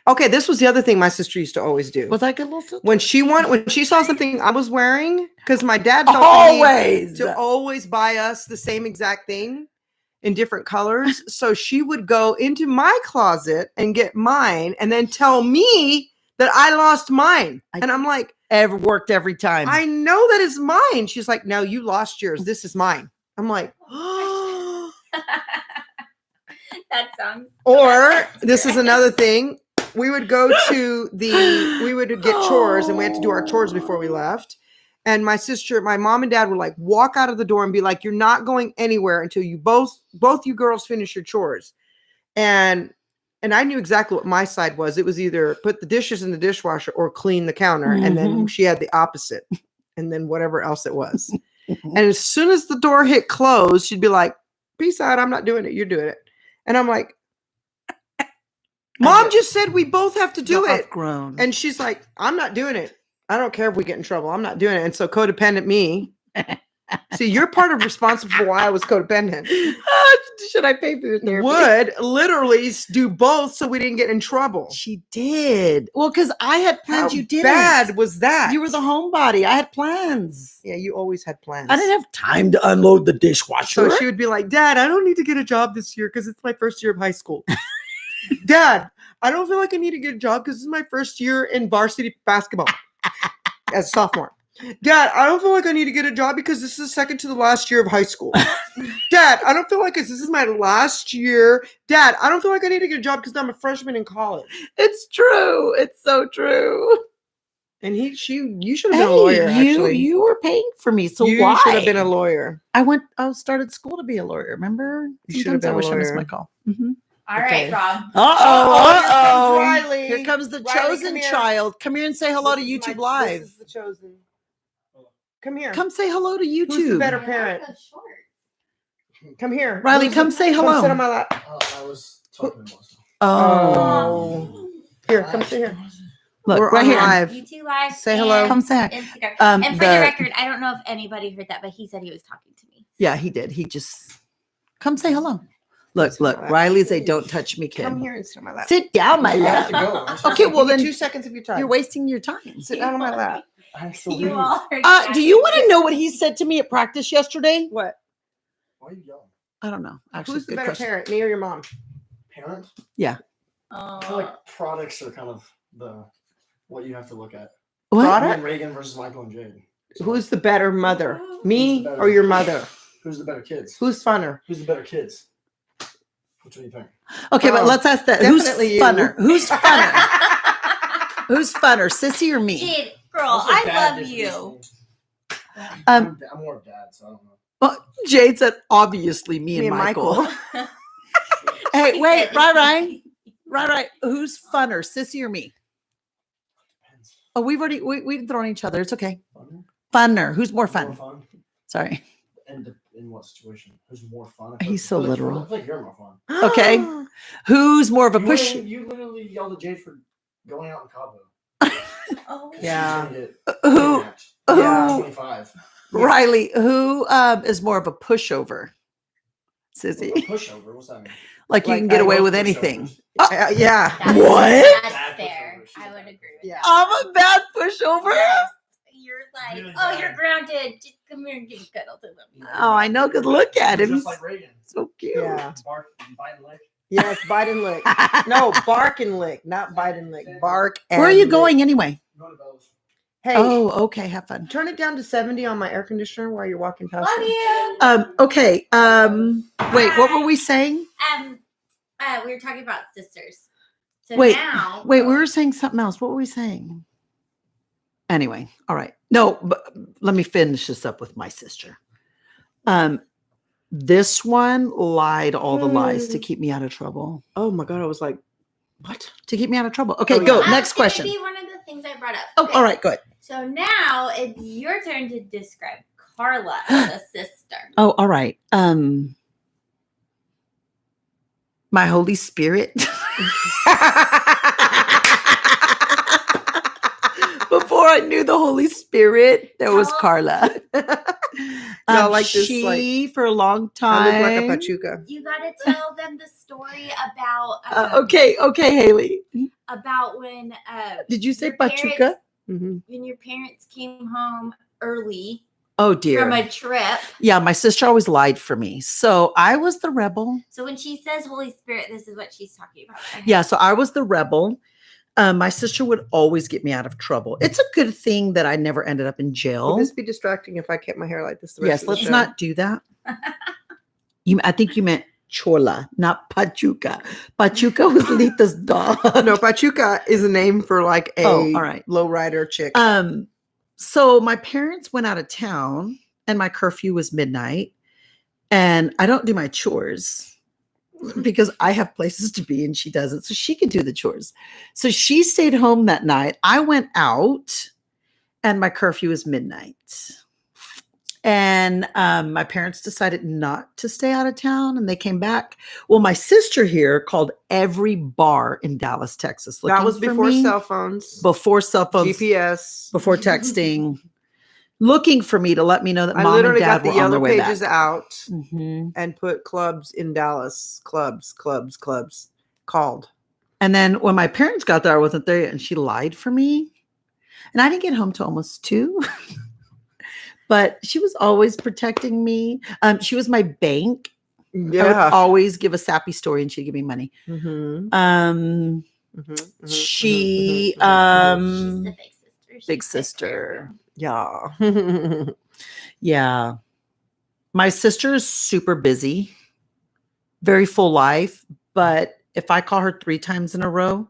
Okay, this was the other thing my sister used to always do. Was I a good little sister? When she saw something I was wearing, because my dad felt the need to always buy us the same exact thing in different colors. So she would go into my closet and get mine and then tell me that I lost mine. And I'm like, worked every time. I know that is mine. She's like, no, you lost yours. This is mine. I'm like, oh. That sounds. Or this is another thing. We would get chores and we had to do our chores before we left. And my mom and dad would like walk out of the door and be like, you're not going anywhere until you both you girls finish your chores. And I knew exactly what my side was. It was either put the dishes in the dishwasher or clean the counter. Mm-hmm. And then she had the opposite. And then whatever else it was. And as soon as the door hit closed, she'd be like, peace out. I'm not doing it. You're doing it. And I'm like, Mom just said we both have to do it. Grown. And she's like, I'm not doing it. I don't care if we get in trouble. I'm not doing it. And so codependent me. See, you're part of responsible for why I was codependent. Should I pay for your therapy? Would literally do both so we didn't get in trouble. She did. Well, because I had plans. How You didn't. bad was that? You were the homebody. I had plans. Yeah, you always had plans. I didn't have time to unload the dishwasher. So she would be like, Dad, I don't need to get a job this year because it's my first year of high school. Dad, I don't feel like I need to get a job because this is my first year in varsity basketball as a sophomore. Dad, I don't feel like I need to get a job because this is the second to the last year of high school. Dad, I don't feel like this is my last year. Dad, I don't feel like I need to get a job because I'm a freshman in college. It's true. It's so true. And you should have been a lawyer. Actually, you were paying for me, so you why? should have been a lawyer. I started school to be a lawyer. Remember? You should have been I wish a I missed lawyer. my call. Mm-hmm. All right, Rob. Uh-oh. Riley. Here comes the Riley, chosen come here. child. Come here and say hello to YouTube Live. This is the chosen. Come here. Come say hello to YouTube. Who's the better I parent? like those shorts. Come here. Riley, Who's come the- say Come hello. sit on my lap. I was talking to myself. Oh. Here, come sit here. Look, We're right on here. live. YouTube Live. Say hello. and Come say hi. Instagram. Um, And for the record, I don't know if anybody heard that, but he said he was talking to me. Yeah, he did. He just come say hello. Look, Sit on my lap. Riley's a don't touch me kid. Come here and sit on my lap. Sit down, my I have to love. go. Okay, well Give me then 2 seconds of your time. you're wasting your time. Sit down on my lap. I have to You leave. all heard Do you want to know what he said to me at practice yesterday? What? Why are you yelling? I don't know. Actually, Who's the good better question. parent, me or your mom? Parent? Oh. I feel like products are kind of what you have to look at. What? Product? Me and Reagan versus Michael and Jade. So, Who's the better mother? Who's Me the better- or your mother? Who's the better kids? Who's funner? Who's the better kids? Which one do you think? Okay, but Oh, let's ask that. Who's definitely you. funner? Who's funner? Who's funner, Sissy or me? Jade, girl, Also, I Dad love did you. these things. I'm more of dad, so I don't know. Well, Jade said obviously me and Michael. Hey, She wait, said- right. Who's funner, Sissy or me? Depends. Oh, we've thrown each other. It's okay. Fun? Funner. Who's more More fun? fun? Sorry. And in what situation? Who's more fun? I feel He's so I feel like literal. I feel like you're more fun. Okay. Who's more of a You push? literally yelled at Jade for going out in Cabo. Oh, Yeah. She's gonna get Who? kidnapped. Yeah. 25. Riley. Who is more of a pushover? A Sissy. pushover? What's that mean? Like you Like, can get I away love with pushovers. anything. Yeah. That's- What? That's Bad fair. pushover. I would agree with Yeah. I'm a bad pushover. Yes. You're like, Really oh, bad. you're grounded. Just come here and give a cuddle to them. Oh, I know. Cause look at him. Just He's like Reagan. so cute. Yeah. Bark, bite, and lick. Yes, bite and lick. No, bark and lick, not bite and lick. Bark and Where are you lick. going anyway? Go to Bellows. Hey, Oh, okay. Have fun. turn it down to 70 on my air conditioner while you're walking past Love it. you. Okay. Wait, what were we saying? We were talking about sisters. So Wait, now, we were saying something else. What were we saying? Anyway, all right. No, but let me finish this up with my sister. This one lied all the lies to keep me out of trouble. Oh my God. I was like, what? To keep me out of trouble. Okay, Oh, go. yeah. Next question. Be one of the things I brought up. Oh, Okay. all right, good. So now it's your turn to describe Carla as a sister. Oh, all right. My Holy Spirit. Before I knew the Holy Spirit, there was Carla. Y'all like this, she for a long I time. look like a pachuca. You got to tell them the story about Okay, Haley. about when Did you say your Pachuca? when your parents came home early Oh dear. from a trip. Yeah, my sister always lied for me. So I was the rebel. So when she says Holy Spirit, this is what she's talking about. Okay. Yeah, so I was the rebel. My sister would always get me out of trouble. It's a good thing that I never ended up in jail. Will this be distracting if I kept my hair like this the rest Yes, of the let's show? not do that. I think you meant Chola, not Pachuca. Pachuca was Lita's dog. No, pachuca is a name for like a Oh, all right. lowrider chick. So my parents went out of town and my curfew was midnight. And I don't do my chores because I have places to be and she doesn't. So she could do the chores. So she stayed home that night. I went out and my curfew was midnight. And my parents decided not to stay out of town and they came back. Well, my sister here called every bar in Dallas, Texas. That was looking for before me. cell phones, Before cell phones, GPS. before texting, looking for me to let me know that I mom and literally dad got the were on their yellow way pages back. out Mhm. and put clubs in Dallas. Clubs. Called. And then when my parents got there, I wasn't there yet, and she lied for me. And I didn't get home till almost 2. But she was always protecting me. She was my bank. I would Yeah. always give a sappy story and she'd give me money. Mhm. She She's the big sister. She's big the sister. Yeah. Yeah. My sister is super busy, very full life. But if I call her 3 times in a row,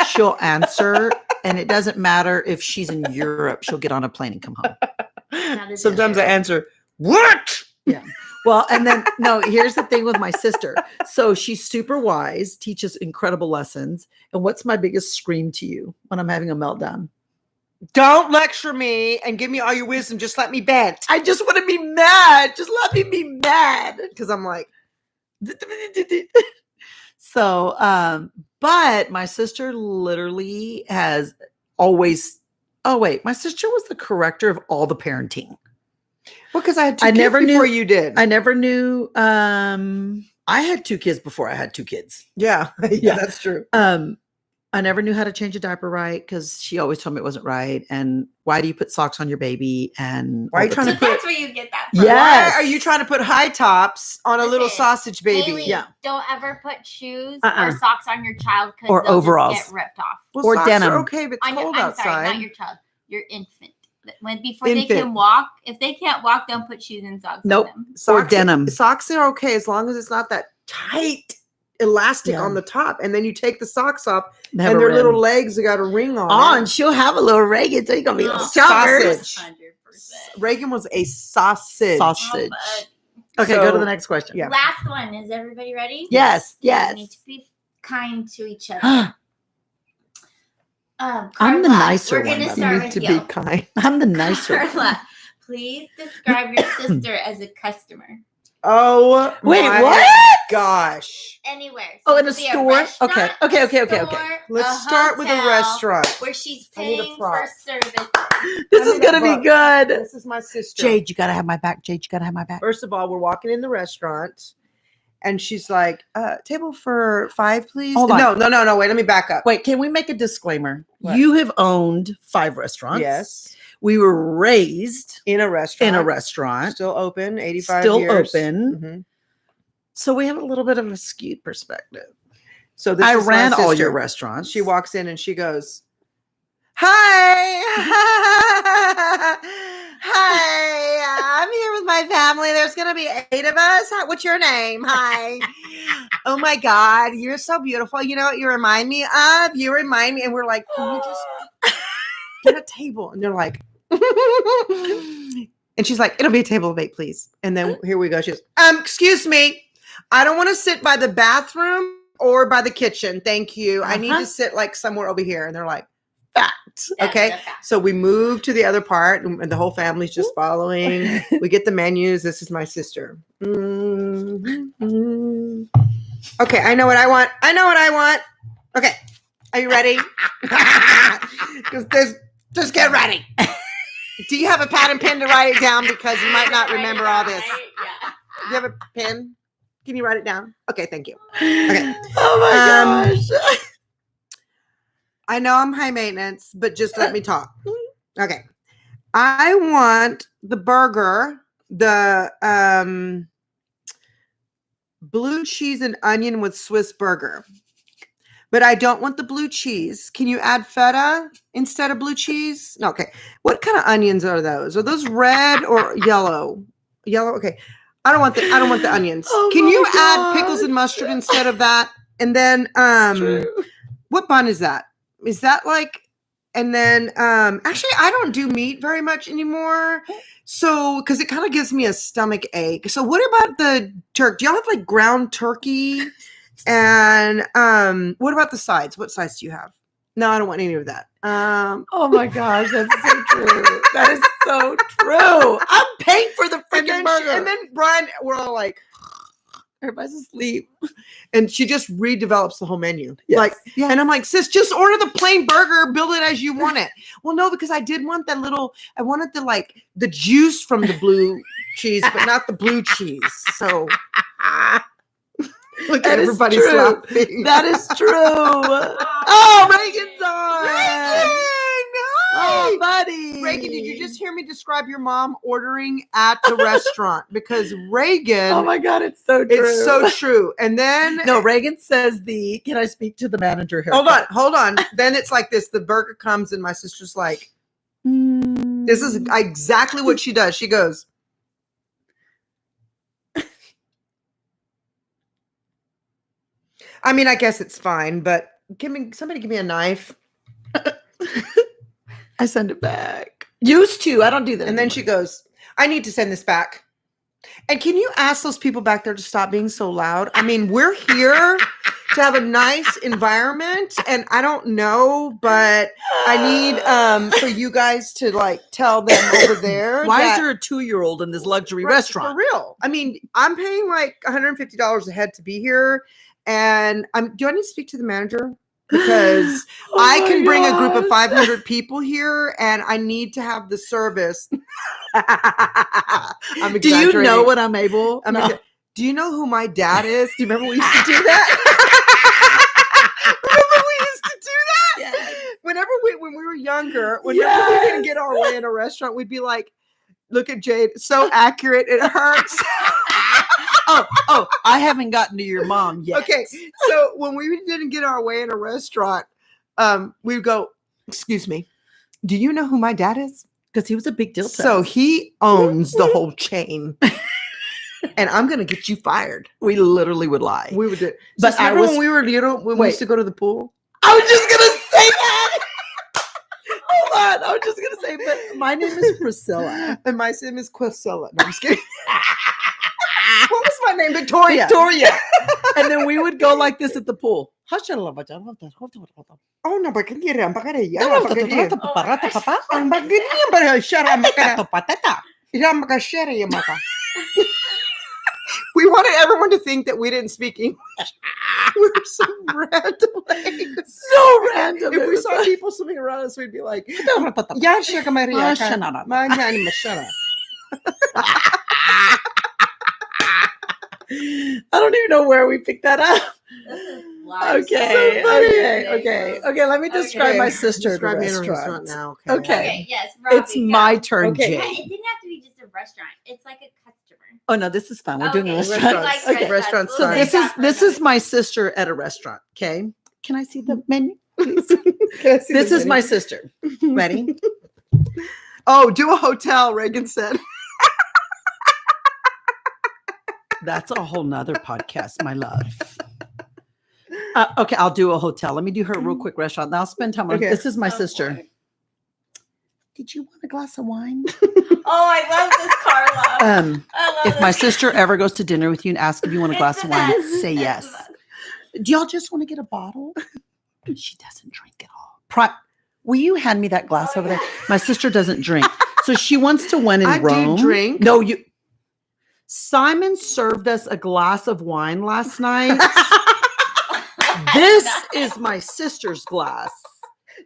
she'll answer. And it doesn't matter if she's in Europe, she'll get on a plane and come home. That is Sometimes I true. answer, what? Yeah. Well, and then no, here's the thing with my sister. So she's super wise, teaches incredible lessons. And what's my biggest scream to you when I'm having a meltdown? Don't lecture me and give me all your wisdom. Just let me vent. I just want to be mad. Just let me be mad. Because I'm like, So, but my sister literally has always. Oh wait, my sister was the corrector of all the parenting. well, because I had 2 I kids never before knew- you did. I never knew. I had 2 kids before I had 2 kids. yeah. Yeah. That's true. I never knew how to change a diaper right because she always told me it wasn't right. And why do you put socks on your baby? And Why are you all trying So to that- put- that's where you get that from. Yes. Why are you trying to put high tops on a little Listen, sausage baby? Haley, Yeah. don't ever put shoes Uh-uh. or socks on your child because Or they'll overalls. just get ripped off. Well, Or socks denim. are okay if it's On your, cold I'm outside. sorry, not your child, your infant. Before they Infant. can walk, if they can't walk, don't put shoes and socks Nope. on them. Or denim. Socks are okay as long as it's not that tight elastic Yeah. on the top. And then you take the socks off They have and a their rim. little legs have got a ring on Oh, it. and she'll have a little Reagan, so you're gonna be Oh, choppers. sausage. 100%. Reagan was a sausage. Sausage. Oh, Okay, go to So- the next question. Yeah. Last one. Is everybody ready? Yes, We yes. need to be kind to each other. I'm the Carla, nicer we're one, gonna by the You start need with to you. be kind. I'm the nicer one. Carla, please describe your sister as a customer. Oh, Wait, my what? gosh. Anywhere. Oh, in it a could be store? restaurant, Okay, a okay. store, Let's start with a hotel restaurant. where she's I need a paying prop. for services. This Hand is me that gonna be book. good. This is my sister. Jade, you gotta have my back. Jade, you gotta have my back. First of all, we're walking in the restaurant and she's like, table for 5, please. Hold on. No. Wait, let me back up. Wait, can we make a disclaimer? What? You have owned 5 restaurants. Yes. We were raised In a restaurant. in a restaurant. Still open, 85 Still years. open. Mhm. So we have a little bit of a skewed perspective. So this I is my ran all sister. your restaurants. She walks in and she goes, Hi. Hi. I'm here with my family. There's going to be 8 of us. What's your name? Hi. Oh my God. You're so beautiful. You know what you remind me of? You remind me. And we're like, can you just get a table? And they're like, and she's like, it'll be a table of 8, please. And then here we go. She goes, excuse me. I don't want to sit by the bathroom or by the kitchen. Thank you. I need to sit like somewhere over here. And they're like, fact. Okay. So we move to the other part and the whole family's just following. We get the menus. This is my sister. Mm-hmm. Okay. I know what I want. Okay. Are you ready? Just get ready. Do you have a pad and pen to write it down? Because you might not remember all this. Yeah. Do you have a pen? Can you write it down? Okay, thank you. Okay. Oh my gosh. I know I'm high maintenance, but just let me talk. Okay. I want the burger, the blue cheese and onion with Swiss burger. But I don't want the blue cheese. Can you add feta instead of blue cheese? No, okay. What kind of onions are those? Are those red or yellow? Yellow. Okay. I don't want the onions. Oh Can you my add God. pickles and mustard instead of that? And then what bun is that? Is that like, and then actually I don't do meat very much anymore. So because it kind of gives me a stomach ache. So what about the turkey? Do y'all have like ground turkey? And what about the sides? What sides do you have? No, I don't want any of that. Oh my gosh, that's so true. That is so true. I'm paying for the freaking burger. And then Brian, we're all like, everybody's asleep. and she just redevelops the whole menu. Yes. Like, Yes. and I'm like, sis, just order the plain burger, build it as you want it. Well, no, because I did want I wanted the juice from the blue cheese, but not the blue cheese. So look at everybody laughing. That is true. Oh, Reagan's on. Reagan! Oh, buddy. Reagan, did you just hear me describe your mom ordering at the restaurant? Because Reagan, Oh my God, it's so true. it's so true. And then No, Reagan says can I speak to the manager here? hold on. Then it's like this. The burger comes and my sister's like, this is exactly what she does. She goes, I mean, I guess it's fine, but somebody give me a knife. I send it back. Used to. I don't do that. And then she goes, I need to send this back. And can you ask those people back there to stop being so loud? I mean, we're here to have a nice environment. And I don't know, but I need for you guys to like tell them over there. Why is there a 2-year-old in this luxury restaurant? For real. I mean, I'm paying like $150 a head to be here. And do I need to speak to the manager? Because I can bring a group of 500 people here and I need to have the service. I'm Do you know what I'm able? Do you know who my dad is? Do you remember we used to do that? Remember we used to do that? Yes. When we were younger, whenever we didn't get our way in a restaurant, we'd be like, look at Jade, so accurate, it hurts. Oh, I haven't gotten to your mom yet. Okay, so when we didn't get our way in a restaurant, we would go, excuse me, do you know who my dad is? Because he was a big deal to So us. he owns the whole chain. And I'm going to get you fired. We literally would lie. We would do it. But But when we were little, when we used to go to the pool? I was just going to say that. Hold on. I was just going to say, but my name is Priscilla. And my name is Quisilla. No, I'm just kidding. What was my name? Victoria. And then we would go like this at the pool. Oh, no, but can you hear? We wanted everyone to think that we didn't speak English. We were so random. So random. If we saw people swimming around us, we'd be like, "Yeah, shut up. I don't even know where we picked that up. Okay. Let me describe my sister at the restaurant now. Okay. Yes, Robbie, It's my turn, Okay. Yeah, Jane. it didn't have to be just a restaurant. It's like a customer. Oh no, this is fun. We're doing a Okay, restaurant. like Okay, restaurants. So Sorry. this is my sister at a restaurant. Okay. Can I see the menu? please. Can I see This the is my video? sister. Ready? Oh, do a hotel, Reagan said. That's a whole nother podcast, my love. Okay, I'll do a hotel. Let me do her real quick restaurant. And I'll spend time on Okay. This is my Oh, sister. boy. Did you want a glass of wine? Oh, I love this, Carla. I love If my this. sister ever goes to dinner with you and asks if you want a It's glass the of wine, best. say It's yes. the best. Do y'all just want to get a bottle? She doesn't drink at all. Will you hand me that glass over there? My sister doesn't drink. So she wants to win in I do Rome. drink. No, you. Simon served us a glass of wine last night. This is my sister's glass.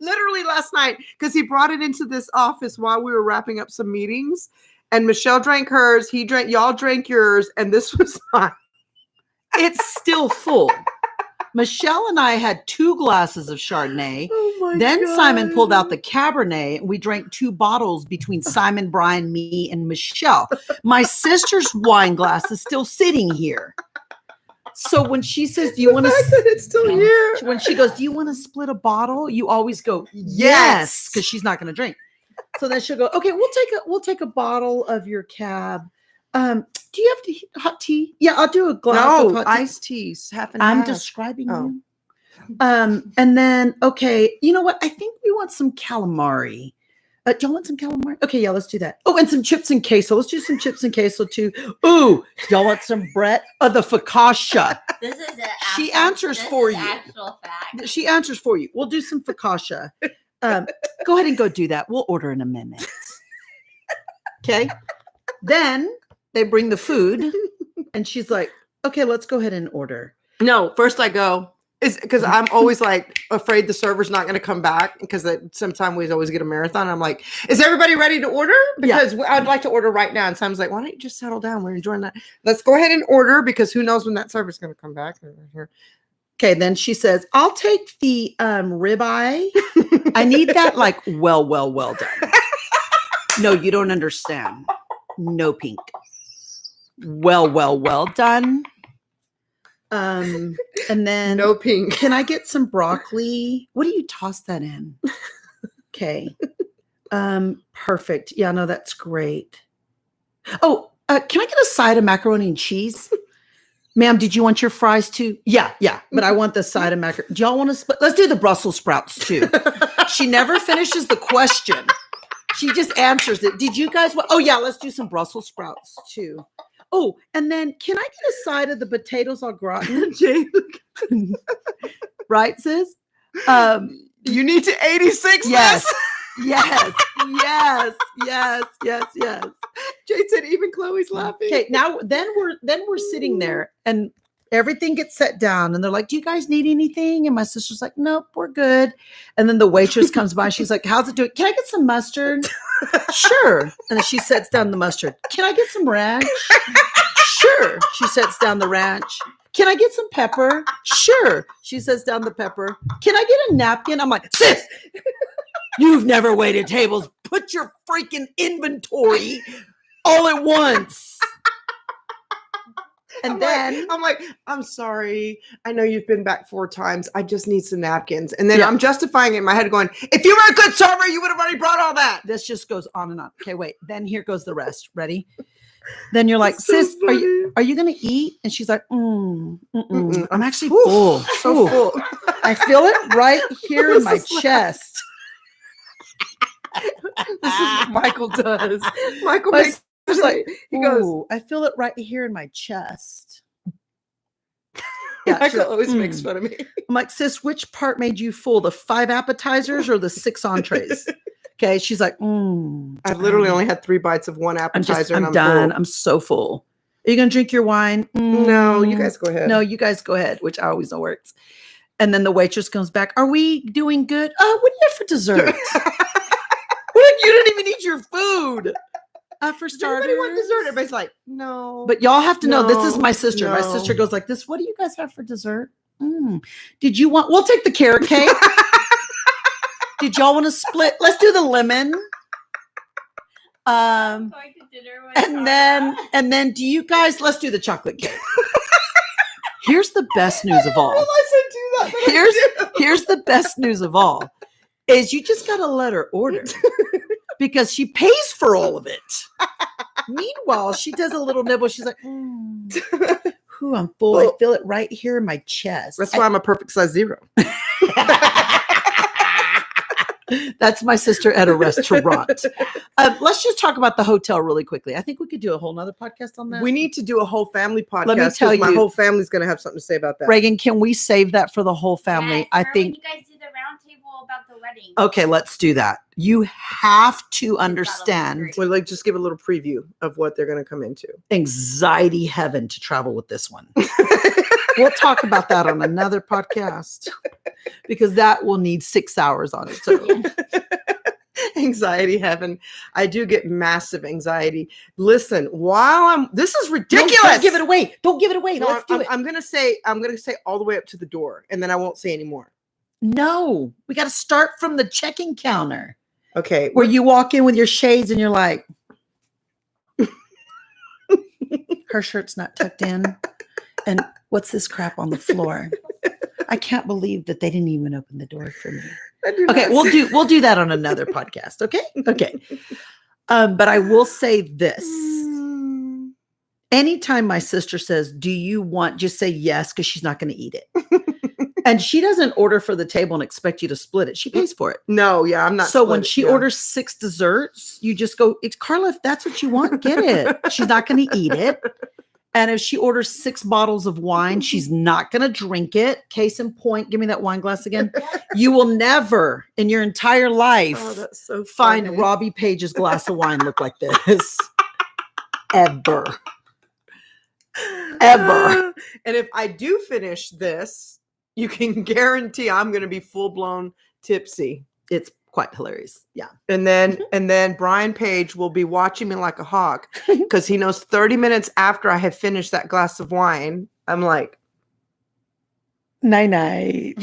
Literally last night, because he brought it into this office while we were wrapping up some meetings. And Michelle drank hers, y'all drank yours, and this was mine. It's still full. Michelle and I had 2 glasses of Chardonnay. Oh my Then God. Simon pulled out the Cabernet. We drank 2 bottles between Simon, Brian, me, and Michelle. My sister's wine glass is still sitting here. So when she says, do you want fact that it's still here. when she goes, do you want to split a bottle? You always go, Yes. yes, because she's not going to drink. So then she'll go, okay, we'll take a bottle of your cab. Do you have hot tea? Yeah, I'll do a glass of No, hot tea. iced teas. Half and I'm half. describing Oh. you. And then, okay, you know what? I think we want some calamari. Do y'all want some calamari? Okay, yeah, let's do that. Oh, and some chips and queso. Let's do some chips and queso too. Ooh, y'all want some bread? The focaccia. This is it. She answers for you. Actual fact. She answers for you. We'll do some focaccia. Go ahead and go do that. We'll order in a minute. Okay. Then they bring the food, and she's like, okay, let's go ahead and order. No, first I go. Is because I'm always like afraid the server's not going to come back because sometimes we always get a marathon. I'm like, is everybody ready to order? Because I'd like to order right now. And Simon's like, why don't you just settle down? We're enjoying that. Let's go ahead and order because who knows when that server's going to come back. Okay, then she says, I'll take the ribeye. I need that like well done. No, you don't understand. No pink. Well done. And then No pink. can I get some broccoli? What do you toss that in? Okay. Perfect. Yeah, no, that's great. Oh, can I get a side of macaroni and cheese? Ma'am, did you want your fries too? Yeah, but I want the side of macaroni. Do y'all want to split? Let's do the Brussels sprouts too. She never finishes the question. She just answers it. Did you guys want? Oh yeah, let's do some Brussels sprouts too. Oh, and then can I get a side of the potatoes au gratin? Right, sis? You need to 86. Yes. Yes. Yes. Jade said even Chloe's laughing. Okay, now then we're sitting there and everything gets set down and they're like, do you guys need anything? And my sister's like, nope, we're good. And then the waitress comes by. She's like, how's it doing? Can I get some mustard? Sure. And then she sets down the mustard. Can I get some ranch? Sure. She sets down the ranch. Can I get some pepper? Sure. She sets down the pepper. Can I get a napkin? I'm like, sis, you've never waited tables. Put your freaking inventory all at once. And then I'm like, I'm sorry. I know you've been back 4 times. I just need some napkins. And then I'm justifying it in my head going, if you were a good server, you would have already brought all that. this just goes on and on. Okay, wait. Then here goes the rest. Ready? Then you're like, So sis, funny. are you gonna eat? And she's like, I'm actually Oof. full. So full. I feel it right here in my This is chest. This is what Michael does. Michael My makes sister's like, he goes, "Ooh, I feel it right here in my chest." Yeah, she's Michael like, always makes fun of me. I'm like, sis, which part made you full? The 5 appetizers or the 6 entrees? Okay. She's like, I've literally only had 3 bites of one appetizer. I'm and done. full. I'm so full. Are you gonna drink your wine? No, you guys go ahead. No, you guys go ahead, which I always know works. And then the waitress comes back. Are we doing good? What do you have for dessert? You didn't even eat your food. For Does starters, anybody want dessert? Everybody's like, no. but y'all have to know this is No, my sister. My no. sister goes like this. What do you guys have for dessert? Did you want? We'll take the carrot cake. Did y'all want to split? Let's do the lemon. Going to dinner with And then do you guys? Let's do the chocolate cake. Here's the best news of all. I said do Here's the best news of all is you just got to let her order because she pays for all of it. Meanwhile, she does a little nibble. She's like, ooh, I'm full. I feel it right here in my chest. That's why I'm a perfect size 0. That's my sister at a restaurant. Let's just talk about the hotel really quickly. I think we could do a whole nother podcast on that. We need to do a whole family podcast. Let me tell you, my whole family's going to have something to say about that. Reagan, can we save that for the whole family? Yes, I or think. when you guys do the round table about the wedding. Okay, let's do that. You have to understand great. We'll like just give a little preview of what they're going to come into. anxiety heaven to travel with this one. We'll talk about that on another podcast because that will need 6 hours on its own. Anxiety heaven. I do get massive anxiety. Listen, this is ridiculous. Don't give it away. Don't give it away. No, Let's do it. I'm gonna say all the way up to the door, and then I won't say anymore. No, we got to start from the check-in counter Okay. where you walk in with your shades and you're like, her shirt's not tucked in. And what's this crap on the floor? I can't believe that they didn't even open the door for me. Okay, we'll do that on another podcast. Okay. But I will say this. Anytime my sister says, do you want, just say yes, because she's not going to eat it. And she doesn't order for the table and expect you to split it. She pays for it. No, yeah, I'm not. So when she orders 6 desserts, you just go, it's Carla, if that's what you want, get it. She's not going to eat it. And if she orders 6 bottles of wine, she's not going to drink it. Case in point, give me that wine glass again. You will never in your entire life that's so find funny. Robbie Page's glass of wine look like this. Ever. And if I do finish this, you can guarantee I'm going to be full blown tipsy. It's quite hilarious. Yeah. And then Brian Page will be watching me like a hawk because he knows 30 minutes after I have finished that glass of wine, I'm like, night.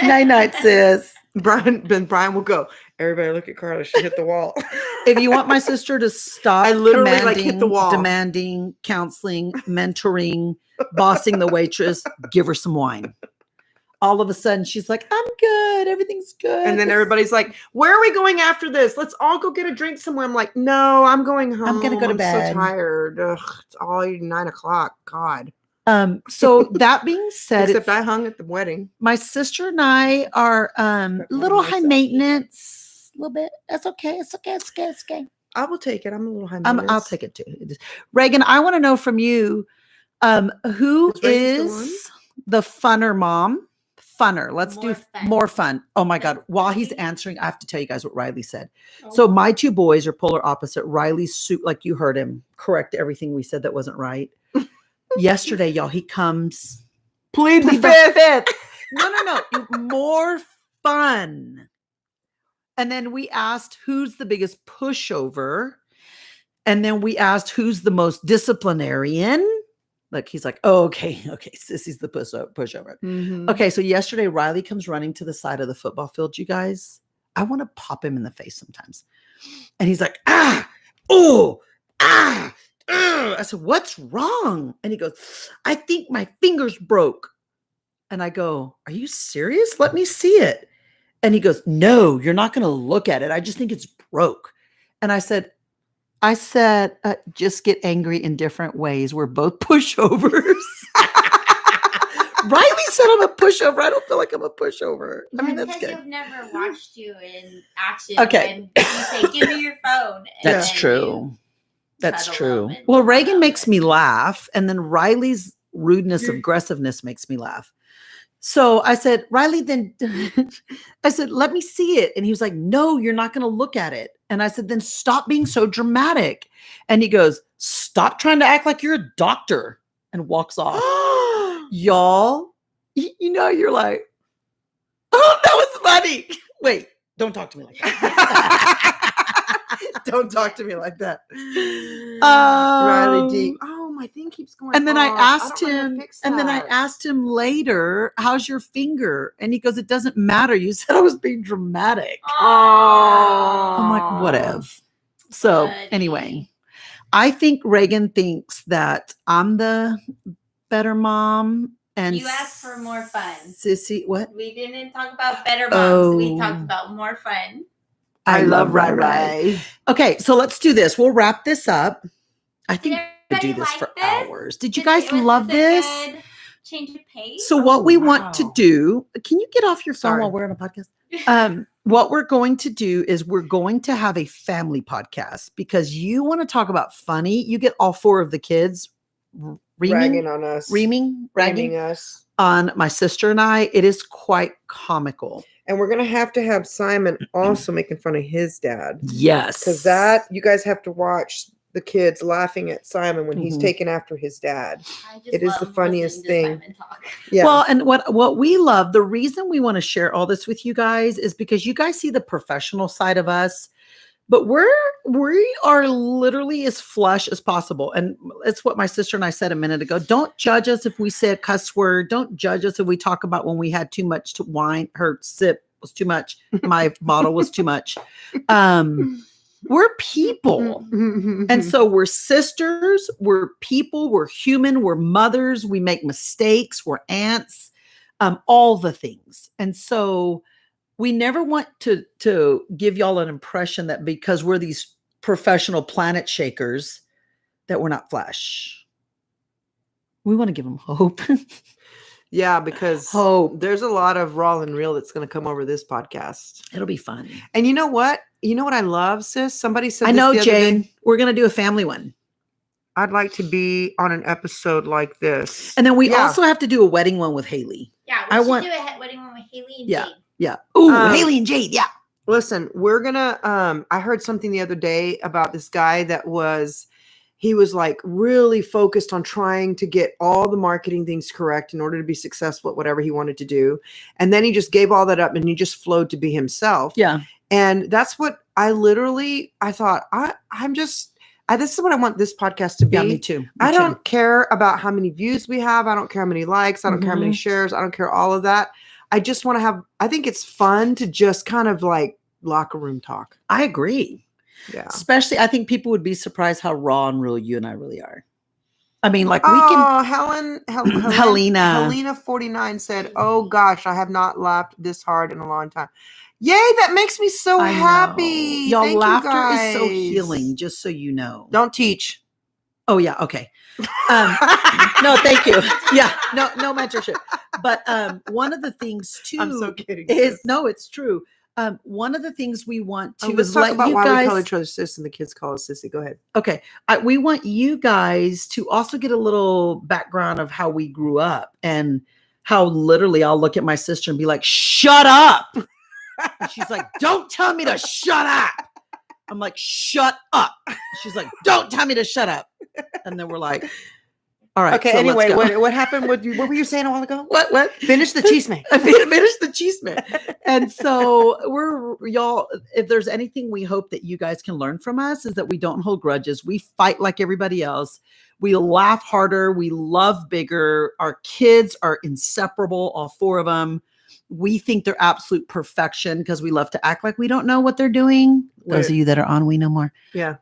Night, sis. Brian will go, everybody look at Carla. She hit the wall. If you want my sister to stop I literally hit the wall. demanding counseling, mentoring, bossing the waitress, give her some wine. All of a sudden, she's like, I'm good. Everything's good. And then everybody's like, where are we going after this? Let's all go get a drink somewhere. I'm like, no, I'm going home. I'm going to go to bed. I'm so tired. Ugh, it's all 9:00. God. So that being said, Except I hung at the wedding. my sister and I are a little high maintenance, a little bit. That's okay. It's okay. I will take it. I'm a little high maintenance. I'll take it too. Reagan, I want to know from you, who Is Reagan still is the funner mom? Funner. Let's do more fun. Oh my God. While he's answering, I have to tell you guys what Riley said. So my 2 boys are polar opposite. Riley's like you heard him correct everything we said that wasn't right. Yesterday, y'all, he comes. Plead the fifth. No. More fun. And then we asked who's the biggest pushover. And then we asked who's the most disciplinarian. Like he's like, oh, okay, Sissy's the pushover. Mm-hmm. Okay, so yesterday Riley comes running to the side of the football field, you guys. I want to pop him in the face sometimes. And he's like, I said, what's wrong? And he goes, I think my fingers broke. And I go, are you serious? Let me see it. And he goes, no, you're not going to look at it. I just think it's broke. And I said, just get angry in different ways. We're both pushovers. Riley said I'm a pushover. I don't feel like I'm a pushover. I mean, that's because good. I've never watched you in action. Okay. When you say, give me your phone. and That's then true. you That's cuddle true. them and Well, love Reagan them. makes me laugh. And then Riley's rudeness, aggressiveness makes me laugh. So I said, Riley, then I said, let me see it. And he was like, no, you're not going to look at it. And I said, then stop being so dramatic. And he goes, stop trying to act like you're a doctor, and walks off. Y'all, you're like, oh, that was funny. Wait, don't talk to me like that. Don't talk to me like that. Um, Riley D. Oh, my thing keeps going. And then I off. asked don't know how to him, fix and then I that. asked him later, how's your finger? And he goes, it doesn't matter. You said I was being dramatic. Oh, I'm like, whatever. So Buddy. anyway, I think Reagan thinks that I'm the better mom And You asked for more fun. Sissy, what? We didn't talk about better moms. We Oh. talked about more fun. I love Rai. Okay, so let's do this. We'll wrap this up. I think we could do this for hours. Did you guys love this? Change of pace. So what we want to wow. do, can you get off your phone Sorry. while we're on a podcast? What we're going to do is we're going to have a family podcast because you want to talk about funny. You get all 4 of the kids Ragging on us. ragging us. on my sister and I. It is quite comical. And we're going to have Simon also making fun of his dad. Yes. Because that, you guys have to watch the kids laughing at Simon when he's Mhm. taking after his dad. I just It is the love funniest listening to thing. Simon talk. Yeah. Well, and what we love, the reason we want to share all this with you guys is because you guys see the professional side of us, but we are literally as flush as possible. And it's what my sister and I said a minute ago. Don't judge us if we say a cuss word. Don't judge us if we talk about when we had too much to wine. Her sip was too much. My bottle was too much. We're people. And so we're sisters, we're people, we're human, we're mothers, we make mistakes, we're aunts, all the things. And so we never want to give y'all an impression that because we're these professional planet shakers, that we're not flesh. We want to give them hope. Yeah, because Hope. there's a lot of raw and real that's going to come over this podcast. It'll be fun. And you know what? You know what I love, sis? Somebody said I this know, the other day. Jane. We're going to do a family one. I'd like to be on an episode like this. And then we Yeah. also have to do a wedding one with Haley. Yeah, I we should want- do a wedding one with Haley and Yeah. Jade. Yeah. Ooh, Um, Haley and Jade. Yeah. Listen, we're gonna I heard something the other day about this guy that he was like really focused on trying to get all the marketing things correct in order to be successful at whatever he wanted to do. And then he just gave all that up and he just flowed to be himself. Yeah. And that's what I thought, this is what I want this podcast to be. Yeah, me too. Me I too. don't care about how many views we have. I don't care how many likes. I don't care how many Mhm. shares. I don't care all of that. I just want to I think it's fun to just kind of like locker room talk. I agree. Yeah. Especially, I think people would be surprised how raw and real you and I really are. I mean, like we Oh, can. Helena Helena. 49 said, "Oh gosh, I have not laughed this hard in a long time." Yay, that makes me so I know. happy. Y'all, Thank you, laughter is so guys. healing, just so you know. Don't teach. Oh, yeah. Okay. No, thank you. Yeah. No mentorship. But one of the things too I'm so kidding. is, sis. no, it's true. One of the things we want to Let's is talk let about you why we call guys. each other sis and the kids call us sissy. Go ahead. Okay. We want you guys to also get a little background of how we grew up and how literally I'll look at my sister and be like, shut up. And she's like, don't tell me to shut up. I'm like, shut up. She's like, don't tell me to shut up. And then we're like, all right. Okay. so Anyway, let's go. what happened? What were you saying a while ago? What? Finish the chisme. I finished the chisme. And so y'all, if there's anything we hope that you guys can learn from us is that we don't hold grudges. We fight like everybody else. We laugh harder. We love bigger. Our kids are inseparable, all 4 of them. We think they're absolute perfection because we love to act like we don't know what they're doing. Those of you that are on, we know more. Yeah.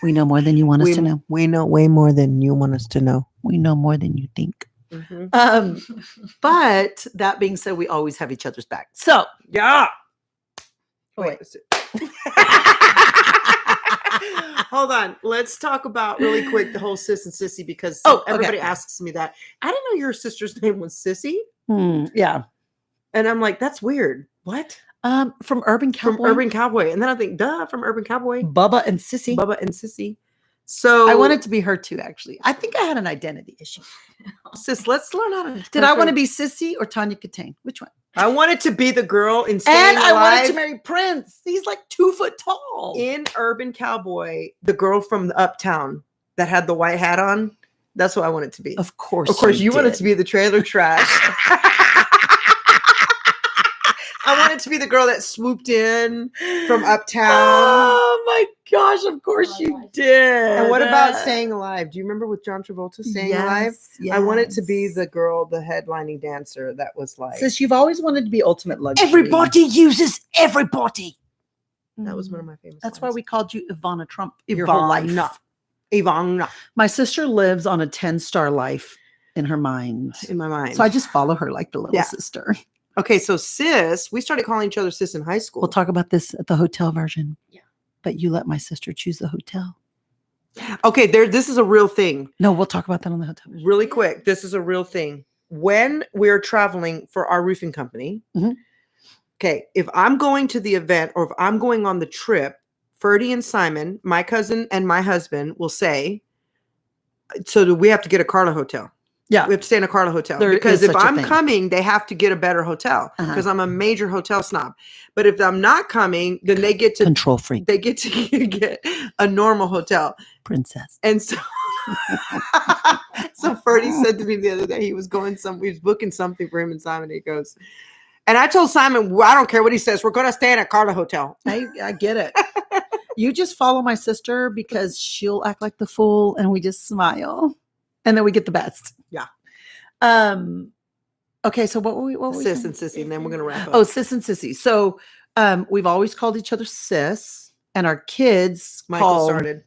We know more than you want us to know. We know way more than you want us to know. We know more than you think. Mm-hmm. But that being said, we always have each other's back. So, Yeah. oh, wait. Hold on. Let's talk about really quick the whole sis and sissy because Oh, okay. everybody asks me that. I didn't know your sister's name was Sissy. Yeah. And I'm like, that's weird. What? From Urban Cowboy. From Urban Cowboy. And then I think, duh, from Urban Cowboy. Bubba and Sissy. Bubba and Sissy. So I wanted to be her too, actually. I think I had an identity issue. sis, let's learn how to. Did I want to be Sissy or Tanya Katane? Which one? I wanted to be the girl in Staying And I wanted Alive. to marry Prince. He's like 2 foot tall. In Urban Cowboy, the girl from the Uptown that had the white hat on. That's what I wanted to be. Of course. Of course, you wanted to be the trailer trash. I wanted to be the girl that swooped in from Uptown. Oh my gosh! Of course Oh my you gosh. did. And what about Staying Alive? Do you remember with John Travolta, Staying Alive? Yes, I wanted to be yes. the girl, the headlining dancer that was like, Sis, you've always wanted to be ultimate luxury. uses everybody. that was one of my famous That's why lines. we called you Ivana Trump your whole life. Ivana. My sister lives on a 10-star life. in her mind. in my mind. So I just follow her like the little Yeah. sister. Okay, so sis, we started calling each other sis in high school. We'll talk about this at the hotel version. Yeah. But you let my sister choose the hotel. Okay, this is a real thing. No, we'll talk about that on the hotel version. Really quick, this is a real thing. When we're traveling for our roofing company, Mhm. okay, if I'm going to the event or if I'm going on the trip, Ferdy and Simon, my cousin and my husband, will say, so do we have to get a Carla hotel? Yeah. We have to stay in a Carla hotel. There Because is if such a I'm thing. coming, they have to get a better hotel Uh-huh. because I'm a major hotel snob. But if I'm not coming, then they get to Control freak, get a normal hotel. princess. And so so Ferdy said to me the other day, he was booking something for him and Simon. He goes, and I told Simon, well, I don't care what he says. We're going to stay in a Carla hotel. I get it. You just follow my sister because she'll act like the fool and we just smile. And then we get the best. Yeah. Okay, so what were we Sis saying? and Sissy, and then we're going to wrap up. Oh, sis and sissy. So we've always called each other sis, and our kids Michael started.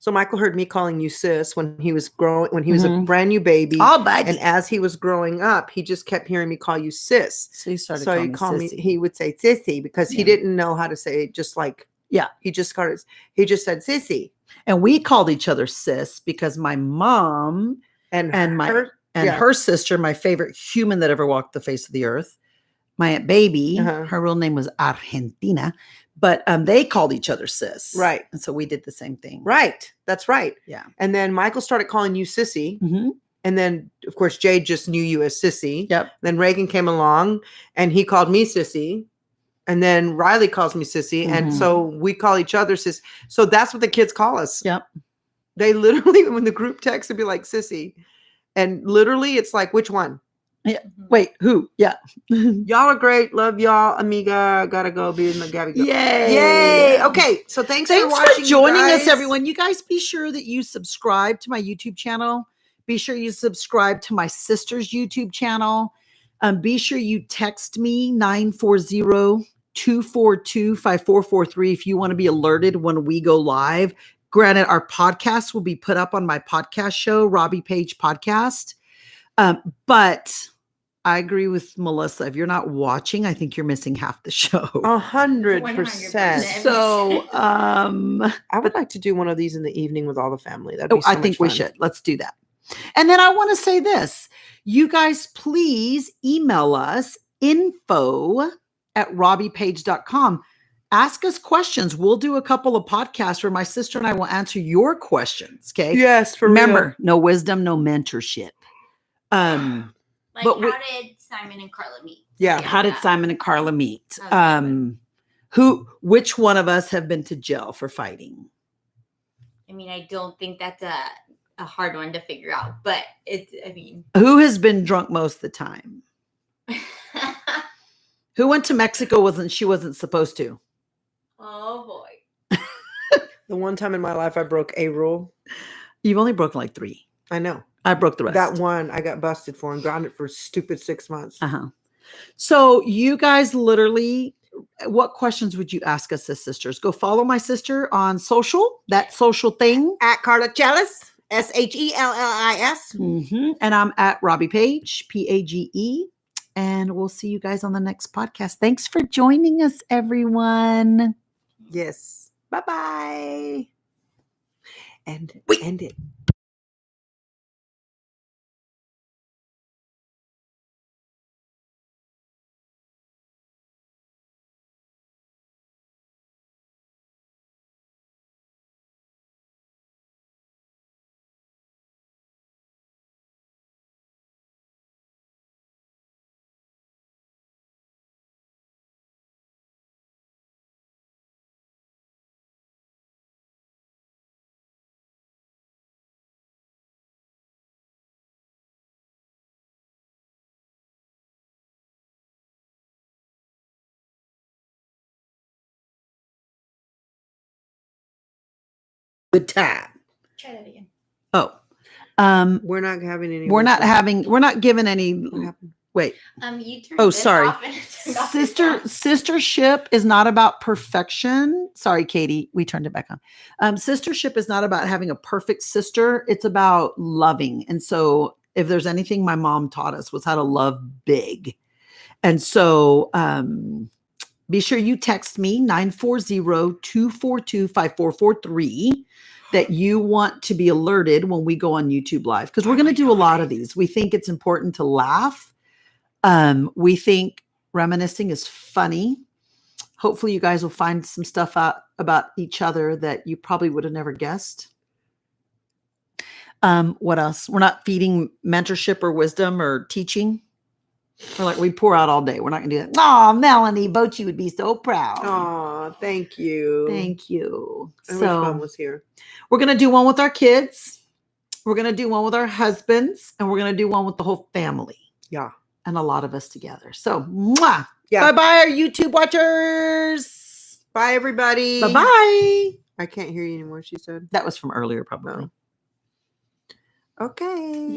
So Michael heard me calling you sis when he was a Mhm. brand new baby. Oh, buddy. And as he was growing up, he just kept hearing me call you sis. So you started So calling he me called me, sissy. he would say sissy because he Yeah. didn't know how to say it, just like, Yeah. he just said sissy. And we called each other sis because my mom And her yeah. her sister, my favorite human that ever walked the face of the earth, my Aunt Baby, Uh-huh. her real name was Argentina, but they called each other sis. Right. And so we did the same thing. Right. That's right. Yeah. And then Michael started calling you sissy. Mhm. And then, of course, Jade just knew you as sissy. Yep. Then Reagan came along and he called me sissy. And then Riley calls me sissy. And Mhm. so we call each other sis. So that's what the kids call us. Yep. They literally, when the group text, would be like sissy. And literally, it's like, which one? Wait, who? Yeah. Y'all are great. Love y'all. Amiga. Gotta go be in the Gabby. Go. Yay. Yay. Okay. So thanks for watching. joining you us, guys. everyone. You guys be sure that you subscribe to my YouTube channel. Be sure you subscribe to my sister's YouTube channel. Be sure you text me 940-242-5443 if you want to be alerted when we go live. Granted, our podcast will be put up on my podcast show, Robbie Page Podcast. But I agree with Melissa. If you're not watching, I think you're missing half the show. 100%. So, I would like to do one of these in the evening with all the family. That'd be so I much think we fun. should. Let's do that. And then I want to say this. You guys, please email us info@robbiepage.com. Ask us questions. We'll do a couple of podcasts where my sister and I will answer your questions. Okay. Yes, for Remember, no wisdom, no mentorship. Like, But how did Simon and Carla meet? Yeah. How did Simon and Carla meet? Okay. Which one of us have been to jail for fighting? I mean, I don't think that's a hard one to figure out, but Who has been drunk most of the time? Who went to Mexico she wasn't supposed to? oh boy. The one time in my life I broke a rule. You've only broken like 3. I know. I broke the rest. That one I got busted for and grounded for stupid 6 months. Uh-huh. So you guys literally, what questions would you ask us as sisters? Go follow my sister on social, that social thing. At Carla Chellis, SHELLIS. And I'm at Robbie Page, PAGE. And we'll see you guys on the next podcast. Thanks for joining us, everyone. Yes. Bye-bye. End it. Good time. Try that again. Oh, We're not having any. we're not giving any. What happened? Wait, You turned Oh, this sorry. off and it turned off this on. sistership is not about perfection. Sorry, Katie, we turned it back on. Sistership is not about having a perfect sister. It's about loving. And so If there's anything my mom taught us was how to love big. And so be sure you text me 940-242-5443 that you want to be alerted when we go on YouTube Live, because we're going to do a lot of these. We think it's important to laugh. We think reminiscing is funny. Hopefully you guys will find some stuff out about each other that you probably would have never guessed. What else? We're not feeding mentorship or wisdom or teaching. We're like, we pour out all day. We're not going to do that. Oh, Melanie Bochi would be so proud. Oh, thank you. Thank you. I wish Mom was here. We're going to do one with our kids. We're going to do one with our husbands. And we're going to do one with the whole family. Yeah. And a lot of us together. So, mwah. Yeah. Bye-bye, our YouTube watchers. Bye, everybody. Bye-bye. I can't hear you anymore, she said. That was from earlier, probably. Okay.